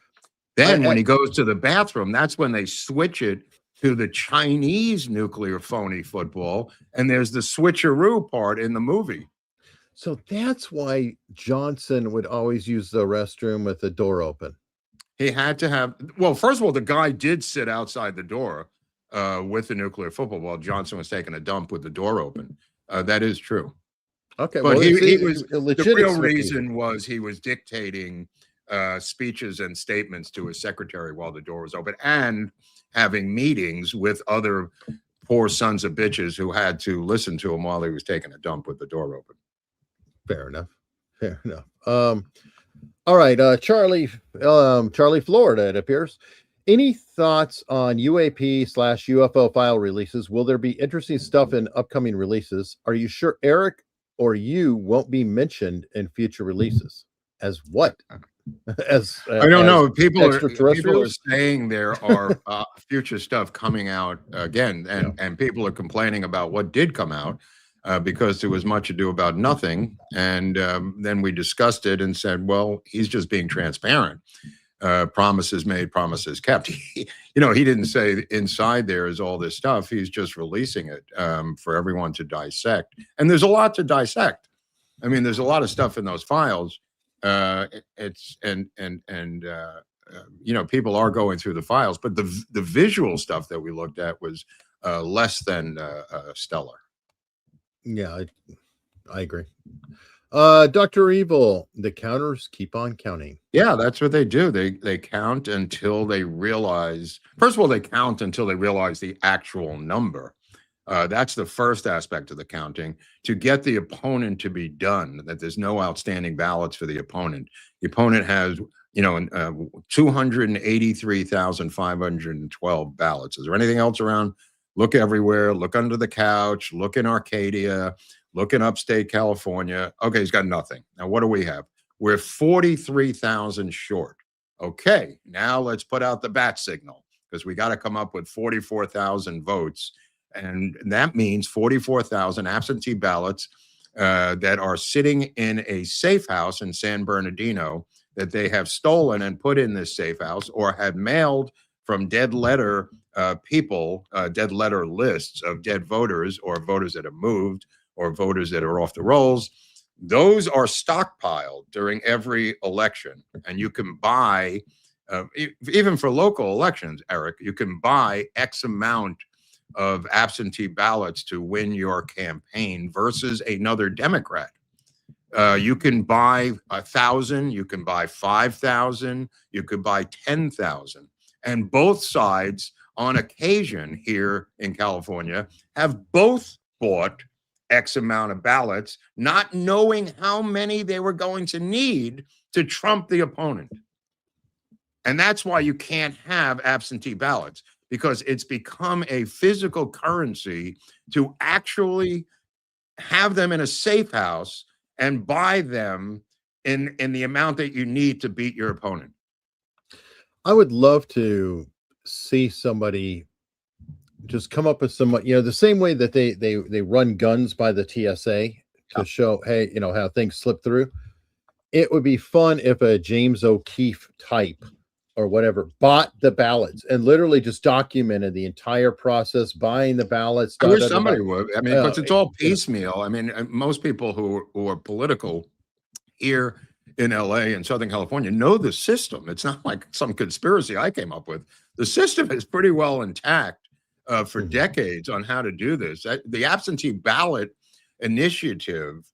Then when he goes to the bathroom, that's when they switch it to the Chinese nuclear phony football, and there's the switcheroo part in the movie. So that's why Johnson would always use the restroom with the door open. He had to have, well, first of all, the guy did sit outside the door with the nuclear football while Johnson was taking a dump with the door open. That is true. Okay, but well, he was the real reason was he was dictating speeches and statements to his secretary while the door was open and having meetings with other poor sons of bitches who had to listen to him while he was taking a dump with the door open. Fair enough. All right, Charlie, Florida, it appears. Any thoughts on UAP/UFO file releases? Will there be interesting stuff in upcoming releases? Are you sure Eric or you won't be mentioned in future releases? As what? I don't know. People are saying there are future stuff coming out again, and people are complaining about what did come out because there was much ado about nothing. And then we discussed it and said, well, he's just being transparent. Promises made, promises kept. He didn't say inside there is all this stuff. He's just releasing it for everyone to dissect. And there's a lot to dissect. I mean, there's a lot of stuff in those files. People are going through the files, but the visual stuff that we looked at was less than stellar. Yeah, I agree. Dr. Evil, the counters keep on counting. Yeah, that's what they do. They count until they realize, first of all, they count until they realize the actual number. That's the first aspect of the counting, to get the opponent to be done, that there's no outstanding ballots for the opponent. The opponent has 283,512 ballots. Is there anything else around? Look everywhere. Look under the couch. Look in Arcadia. Look in upstate California. Okay, he's got nothing. Now, what do we have? We're 43,000 short. Okay, now let's put out the bat signal because we got to come up with 44,000 votes. And that means 44,000 absentee ballots that are sitting in a safe house in San Bernardino that they have stolen and put in this safe house or had mailed from dead letter people, dead letter lists of dead voters or voters that have moved or voters that are off the rolls. Those are stockpiled during every election. And you can buy, even for local elections, Eric, you can buy X amount of absentee ballots to win your campaign versus another Democrat. You can buy 1,000, you can buy 5,000, you could buy 10,000. And both sides, on occasion here in California, have both bought X amount of ballots, not knowing how many they were going to need to trump the opponent. And that's why you can't have absentee ballots, because it's become a physical currency to actually have them in a safe house and buy them in the amount that you need to beat your opponent. I would love to see somebody just come up with some, the same way that they run guns by the TSA to show, hey, how things slip through. It would be fun if a James O'Keefe type or whatever bought the ballots and literally just documented the entire process, buying the ballots. I wish somebody would. I mean, because it's all piecemeal. I mean, most people who are political here in LA and Southern California know the system. It's not like some conspiracy I came up with. The system is pretty well intact for decades on how to do this. The absentee ballot initiative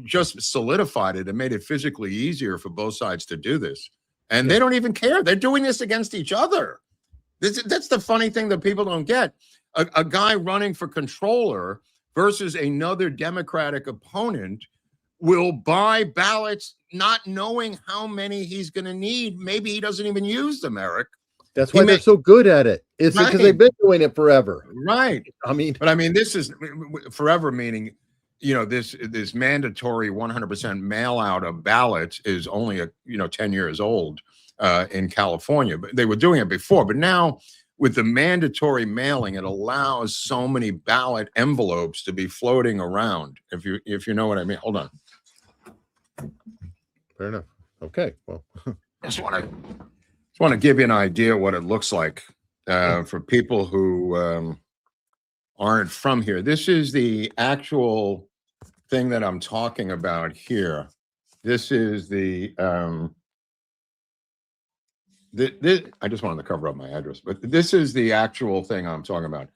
just solidified it and made it physically easier for both sides to do this. And they don't even care. They're doing this against each other. That's the funny thing that people don't get. A guy running for controller versus another Democratic opponent will buy ballots not knowing how many he's going to need. Maybe he doesn't even use them, Eric. That's why they're so good at it. It's because they've been doing it forever. Right. But this is forever, meaning, this mandatory 100% mail out of ballots is only 10 years old in California. But they were doing it before. But now with the mandatory mailing, it allows so many ballot envelopes to be floating around. If you know what I mean. Hold on. Fair enough. Okay. Well, just want to give you an idea what it looks like for people who aren't from here. This is the actual thing that I'm talking about here. This is the I just wanted to cover up my address, but this is the actual thing I'm talking about.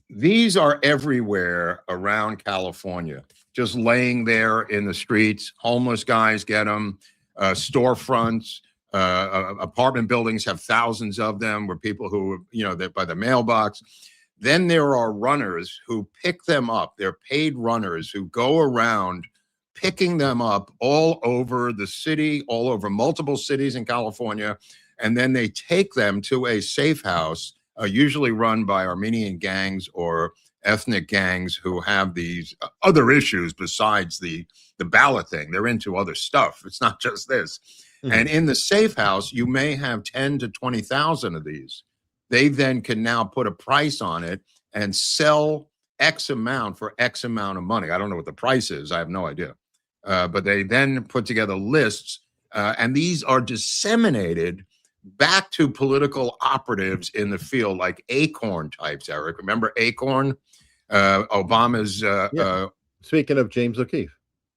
These are everywhere around California, just laying there in the streets. Homeless guys get them. Storefronts, apartment buildings have thousands of them where people who, they're by the mailbox. Then there are runners who pick them up. They're paid runners who go around picking them up all over the city, all over multiple cities in California. And then they take them to a safe house, usually run by Armenian gangs or ethnic gangs who have these other issues besides the ballot thing. They're into other stuff. It's not just this. Mm-hmm. And in the safe house, you may have 10 to 20,000 of these. They then can now put a price on it and sell X amount for X amount of money. I don't know what the price is. I have no idea. But they then put together lists, and these are disseminated back to political operatives in the field, like Acorn types, Eric. Remember Acorn? Obama's... Speaking of James O'Keefe.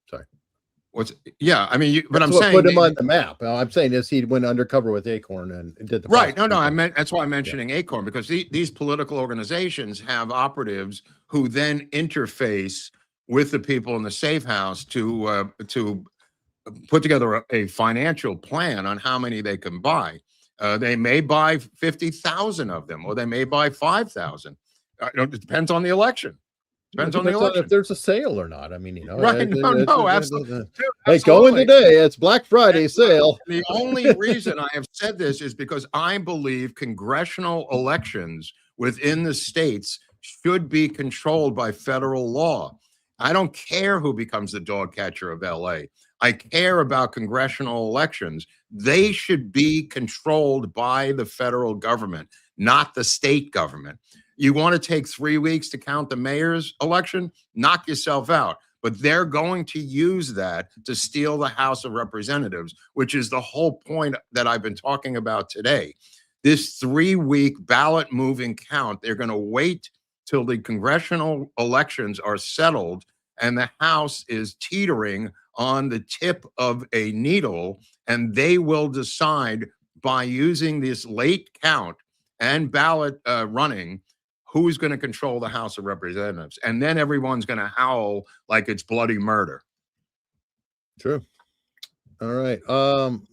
Sorry. But I'm saying... put him on the map. I'm saying is he went undercover with Acorn and did the... Right. No, that's why I'm mentioning Acorn, because these political organizations have operatives who then interface with the people in the safe house to put together a financial plan on how many they can buy. They may buy 50,000 of them, or they may buy 5,000. It depends on the election. Depends on the election. If there's a sale or not. I mean, you know, right? No, absolutely. Hey, go in today. It's Black Friday sale. The only reason I have said this is because I believe congressional elections within the states should be controlled by federal law. I don't care who becomes the dog catcher of LA. I care about congressional elections. They should be controlled by the federal government, not the state government. You want to take 3 weeks to count the mayor's election? Knock yourself out. But they're going to use that to steal the House of Representatives, which is the whole point that I've been talking about today. This 3-week ballot moving count, they're going to wait till the congressional elections are settled and the House is teetering on the tip of a needle, and they will decide by using this late count and ballot running who's going to control the House of Representatives. And then everyone's going to howl like it's bloody murder. True. All right.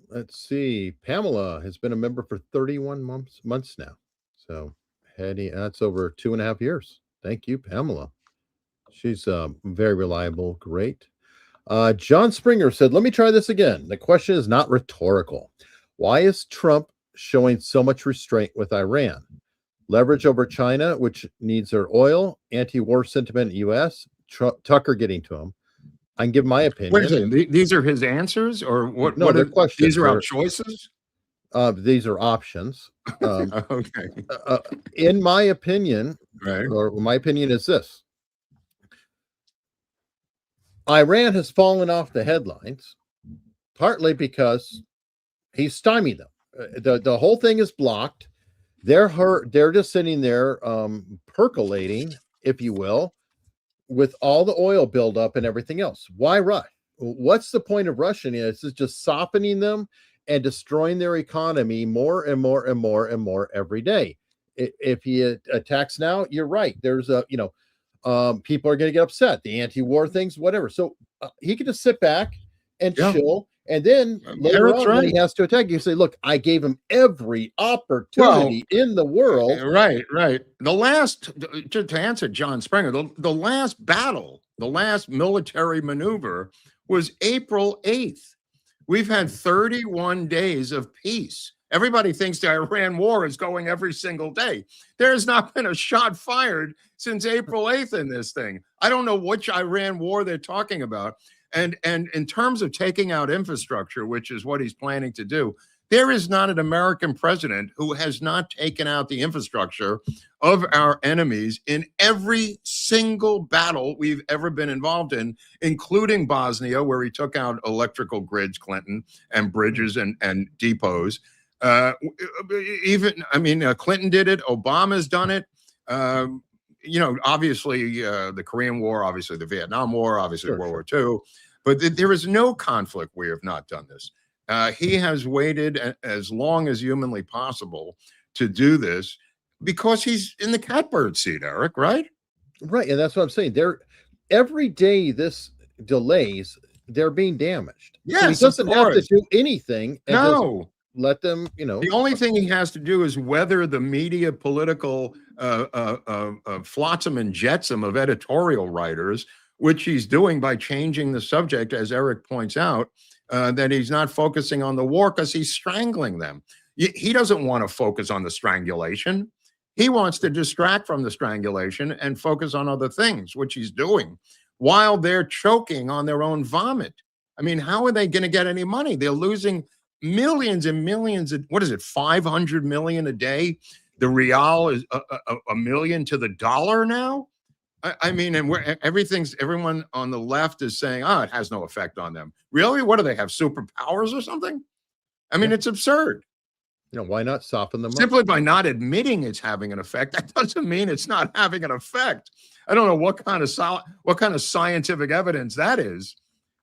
Let's see. Pamela has been a member for 31 months now. So that's over 2.5 years. Thank you, Pamela. She's very reliable. Great. John Springer said, let me try this again. The question is not rhetorical. Why is Trump showing so much restraint with Iran? Leverage over China, which needs their oil, anti-war sentiment in the U.S., Tucker getting to him. I can give my opinion. Wait a second. These are his answers, or what? No, what they're questions. These are our choices? These are options. Okay. In my opinion, right. Or my opinion is this. Iran has fallen off the headlines, partly because he's stymied them. The whole thing is blocked. They're just sitting there percolating, if you will, with all the oil buildup and everything else. Why rush? What's the point of rushing? It's just softening them and destroying their economy more and more and more and more every day. If he attacks now, you're right. There's people are going to get upset. The anti-war things, whatever. So he can just sit back and chill. And then later on, when he has to attack, you say, look, I gave him every opportunity in the world. Right. The last, to answer John Springer, the last battle, the last military maneuver was April 8th. We've had 31 days of peace. Everybody thinks the Iran war is going every single day. There has not been a shot fired since April 8th in this thing. I don't know which Iran war they're talking about. And in terms of taking out infrastructure, which is what he's planning to do, there is not an American president who has not taken out the infrastructure of our enemies in every single battle we've ever been involved in, including Bosnia, where he took out electrical grids, Clinton, and bridges and depots. Clinton did it. Obama's done it. Obviously the Korean War, obviously the Vietnam War, obviously World War II. But there is no conflict we have not done this. He has waited as long as humanly possible to do this because he's in the catbird seat, Eric, right? Right, and that's what I'm saying. Every day this delays, they're being damaged. Yes, so he doesn't have to do anything. And no. Let them, The only thing he has to do is weather the media political flotsam and jetsam of editorial writers, which he's doing by changing the subject, as Eric points out, that he's not focusing on the war because he's strangling them. He doesn't want to focus on the strangulation. He wants to distract from the strangulation and focus on other things, which he's doing, while they're choking on their own vomit. I mean, how are they going to get any money? They're losing millions and millions of, what is it, 500 million a day? The real is a million to the dollar now. I mean, and everyone on the left is saying, it has no effect on them. Really? What do they have, superpowers or something? I mean, it's absurd. Why not soften them Simply up? by not admitting it's having an effect, that doesn't mean it's not having an effect. I don't know what kind of scientific evidence that is.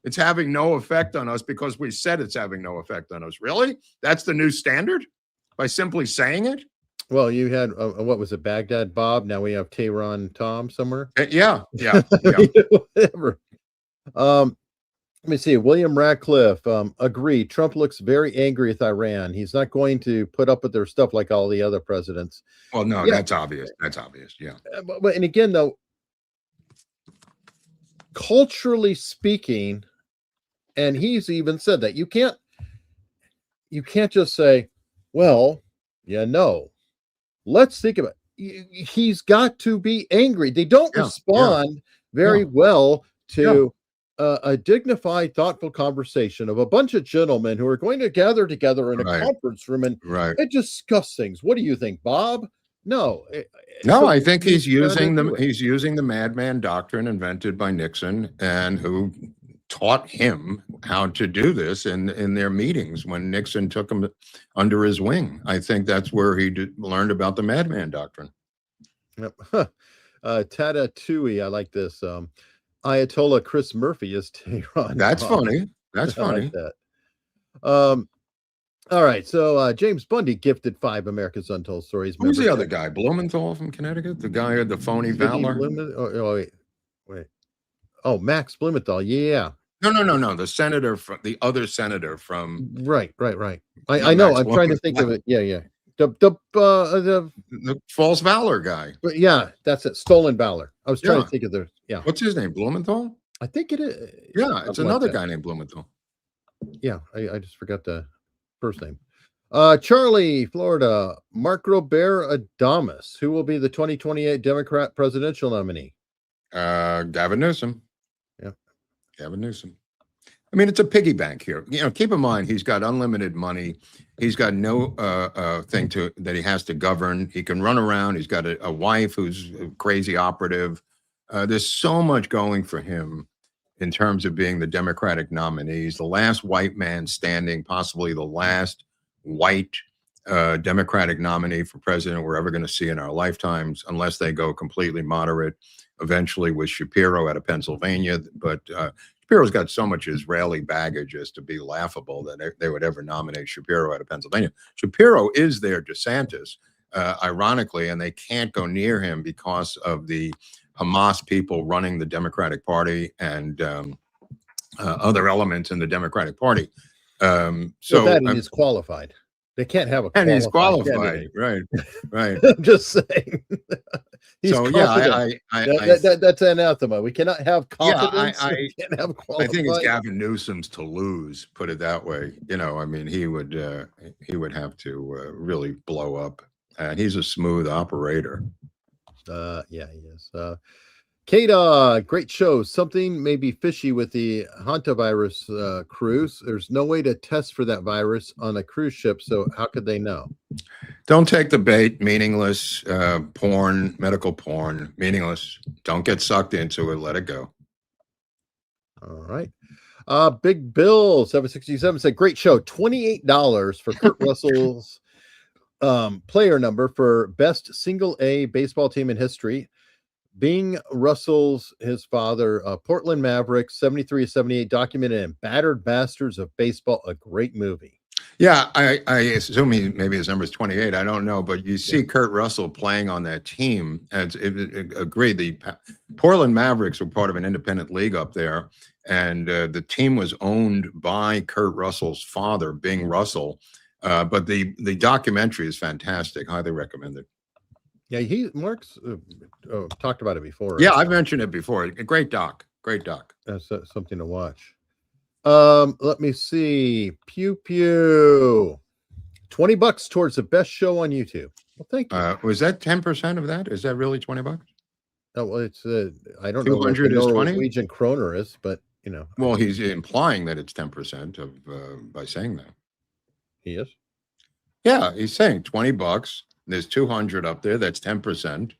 It's having no effect on us because we said it's having no effect on us. Really? That's the new standard? By simply saying it? Well, you had, what was it, Baghdad Bob? Now we have Tehran Tom somewhere? Yeah. Whatever. Let me see. William Radcliffe, agree. Trump looks very angry with Iran. He's not going to put up with their stuff like all the other presidents. Well, no, that's obvious. That's obvious, yeah. But and again, though, culturally speaking, and he's even said that you can't just say, well, let's think about it. He's got to be angry. They don't respond very well to a dignified, thoughtful conversation of a bunch of gentlemen who are going to gather together in a conference room and discuss things. What do you think, Bob? No, I think he's using the madman doctrine invented by Nixon, and who taught him how to do this in their meetings when Nixon took him under his wing. I think that's where he learned about the madman doctrine. Yep. Tata Tui, I like this. Ayatollah Chris Murphy is Tehran. That's funny. That's funny. Like that. All right. So James Bundy gifted 5 America's Untold Stories. Who's the other guy? Blumenthal from Connecticut? The guy with the phony valor? Wait. Oh, Max Blumenthal. Yeah. No. The senator from the other senator from. Right. I know. I'm trying to think of it. Yeah. The false valor guy. But yeah, that's it. Stolen valor. I was trying to think of the. Yeah. What's his name? Blumenthal? I think it is. Yeah, it's another guy named Blumenthal. Yeah, I just forgot the first name. Charlie, Florida. Mark Robert Adamus, who will be the 2028 Democrat presidential nominee? Gavin Newsom. Yeah. Gavin Newsom. I mean, it's a piggy bank here. Keep in mind, he's got unlimited money. He's got no thing that he has to govern. He can run around. He's got a wife who's a crazy operative. There's so much going for him in terms of being the Democratic nominee. He's the last white man standing, possibly the last white Democratic nominee for president we're ever going to see in our lifetimes, unless they go completely moderate eventually with Shapiro out of Pennsylvania. But Shapiro's got so much Israeli baggage as to be laughable that they would ever nominate Shapiro out of Pennsylvania. Shapiro is their DeSantis, ironically, and they can't go near him because of the Hamas people running the Democratic Party and other elements in the Democratic Party. So that he's qualified. They can't have a and he's qualified, right? I'm just saying. He's so confident. That's anathema. We cannot have confidence. We can't have qualified. I think it's Gavin Newsom's to lose. Put it that way. I mean, he would have to really blow up. He's a smooth operator. Yeah, he is. Kata, great show. Something may be fishy with the hantavirus cruise. There's no way to test for that virus on a cruise ship, so how could they know? Don't take the bait. Meaningless porn, medical porn, meaningless. Don't get sucked into it. Let it go. All right. Big Bill 767 said, great show. $28 for Kurt Russell's player number for best single A baseball team in history. Being his father, Portland Mavericks, 73-78, documented in Battered Bastards of Baseball, a great movie. Yeah, I assume maybe his number is 28. I don't know, but you see Kurt Russell playing on that team. And agreed, the Portland Mavericks were part of an independent league up there, and the team was owned by Kurt Russell's father, Bing Russell. But the documentary is fantastic. Highly recommended. Yeah, Mark's talked about it before. Right? Yeah, I've mentioned it before. A great doc. That's something to watch. Let me see. Pew pew. $20 towards the best show on YouTube. Well, thank you. Was that 10% of that? Is that really $20? Oh, well, it's I don't know what the Norwegian kroner is, but Well, he's implying that it's 10% of by saying that. He is. Yeah, he's saying $20. There's 200 up there. That's 10%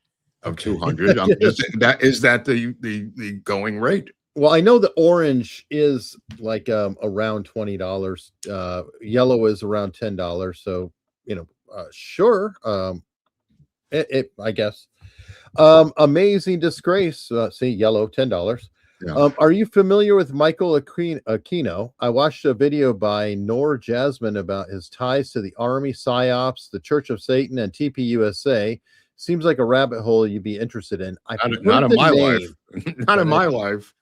of 200. Is that the going rate? Well, I know the orange is like around $20. Yellow is around $10. So sure. I guess. Amazing Disgrace. See, yellow $10. Yeah. Are you familiar with Michael Aquino? I watched a video by Nor Jasmine about his ties to the Army, PSYOPs, the Church of Satan, and TPUSA. Seems like a rabbit hole you'd be interested in. Not in my life. Not in my life.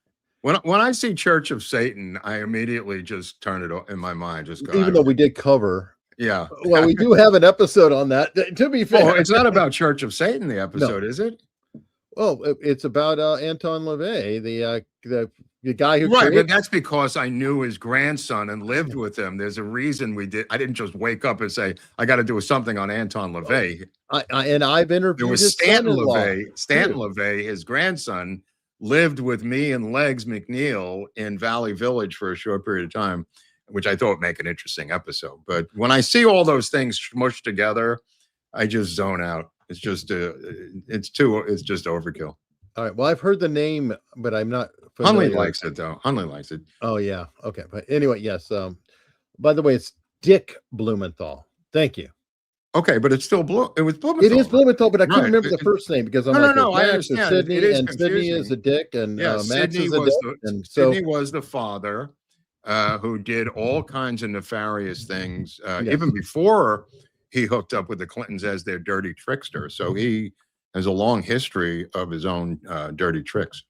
When I see Church of Satan, I immediately just turn it in my mind. Just go. Even though we did cover. Yeah. Well, we do have an episode on that. To be fair, it's not about Church of Satan. The episode, is it? Well, it's about Anton LaVey, the guy who right, but that's because I knew his grandson and lived with him. There's a reason I didn't just wake up and say I got to do something on Anton LaVey. And I've interviewed there was his Stanton son-in-law, LaVey. Stanton LaVey, his grandson, lived with me and Legs McNeil in Valley Village for a short period of time, which I thought would make an interesting episode. But when I see all those things smushed together, I just zone out. It's just it's just overkill. All right. Well, I've heard the name, but I'm not familiar. Hunley likes it though. Hunley likes it. Oh yeah. Okay. But anyway, yes. By the way, it's Dick Blumenthal. Thank you. Okay, but it's still it was Blumenthal. It is Blumenthal, but I couldn't remember the first name because I'm no, I understand. Sydney, and Sydney is a Dick, and Max Sydney is a Dick. And so Sydney was the father who did all kinds of nefarious things, even before he hooked up with the Clintons as their dirty trickster. So he has a long history of his own dirty tricks.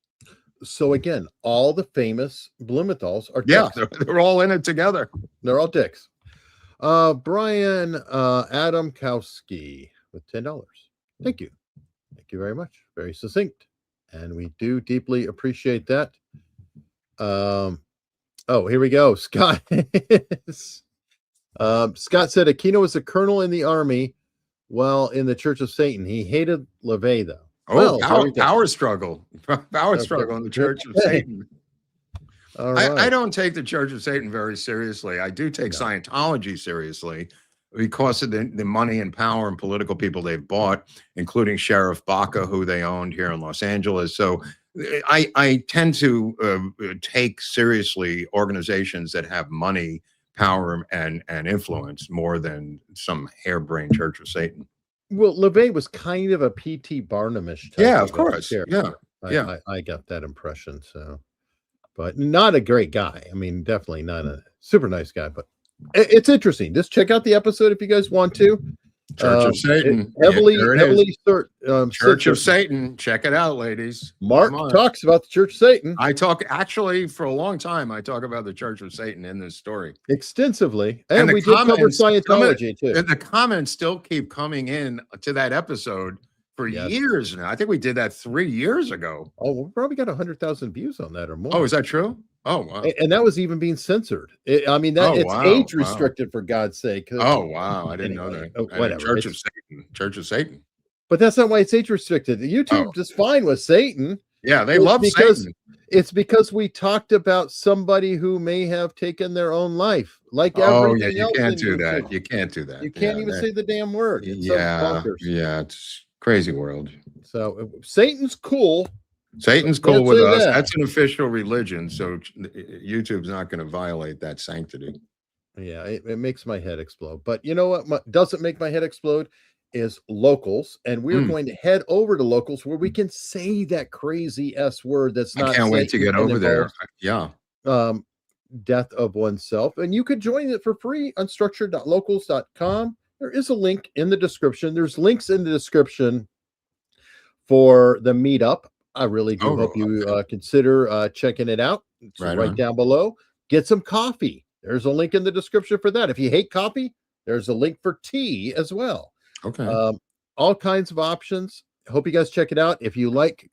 So again, all the famous Blumenthals are dicks. Yeah, they're all in it together. They're all dicks. Brian Adamkowski with $10. Thank you. Thank you very much. Very succinct. And we do deeply appreciate that. Oh, here we go. Scott. Scott said Aquino was a colonel in the army while in the Church of Satan. He hated LaVey, though. Oh, power struggle. Power struggle in the Church of Satan. All right. I don't take the Church of Satan very seriously. I do take Scientology seriously because of the money and power and political people they've bought, including Sheriff Baca, who they owned here in Los Angeles. So I tend to take seriously organizations that have money, power, and influence more than some harebrained Church of Satan. Well, LaVey was kind of a P.T. Barnum-ish type. Yeah, of course. I got that impression. So. But not a great guy. I mean, definitely not a super nice guy, but it's interesting. Just check out the episode if you guys want to. Church of Satan. Heavily Church of Satan. Check it out, ladies. Mark talks about the Church of Satan. I talk actually for a long time. I talk about the Church of Satan in this story extensively, and we did cover Scientology too. And the comments still keep coming in to that episode. For years now. I think we did that 3 years ago. Oh, we probably got 100,000 views on that or more. Oh, is that true? Oh, wow. And that was even being censored. It's age restricted, for God's sake. Oh, wow. I didn't know that. Whatever. Church of Satan. Church of Satan. But that's not why it's age restricted. YouTube is fine with Satan. Yeah, they love Satan. It's because we talked about somebody who may have taken their own life. Like everything else. You can't do that. You can't do that. You can't even say the damn word. It's it's crazy world. So Satan's cool. Satan's cool with us. That's an official religion, so YouTube's not going to violate that sanctity. Yeah, it makes my head explode. But you know what doesn't make my head explode is locals, and we're going to head over to locals where we can say that crazy S word. That's not. I can't wait to get over there. Yeah. Death of oneself, and you could join it for free. Unstructured.locals.com. There is a link in the description. There's links in the description for the meetup. I really do hope you consider checking it out. It's right down below. Get some coffee. There's a link in the description for that. If you hate coffee, there's a link for tea as well. Okay. All kinds of options. Hope you guys check it out. If you like,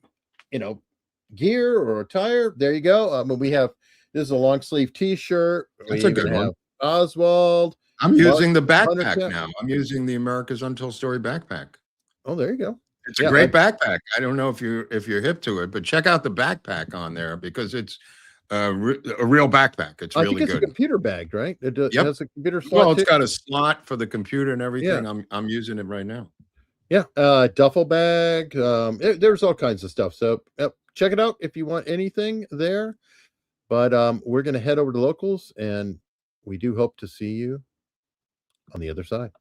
gear or attire, there you go. We have this is a long sleeve t-shirt. That's a good one. Oswald. I'm using the backpack now. I'm using the America's Untold Story backpack. Oh, there you go. It's a great backpack. I don't know if you're hip to it, but check out the backpack on there because it's a real backpack. It's really good. I think it's a computer bag, right? It has a computer slot. Well, it's got a slot for the computer and everything. Yeah. I'm using it right now. Yeah, duffel bag. There's all kinds of stuff. So check it out if you want anything there. But we're going to head over to locals, and we do hope to see you on the other side.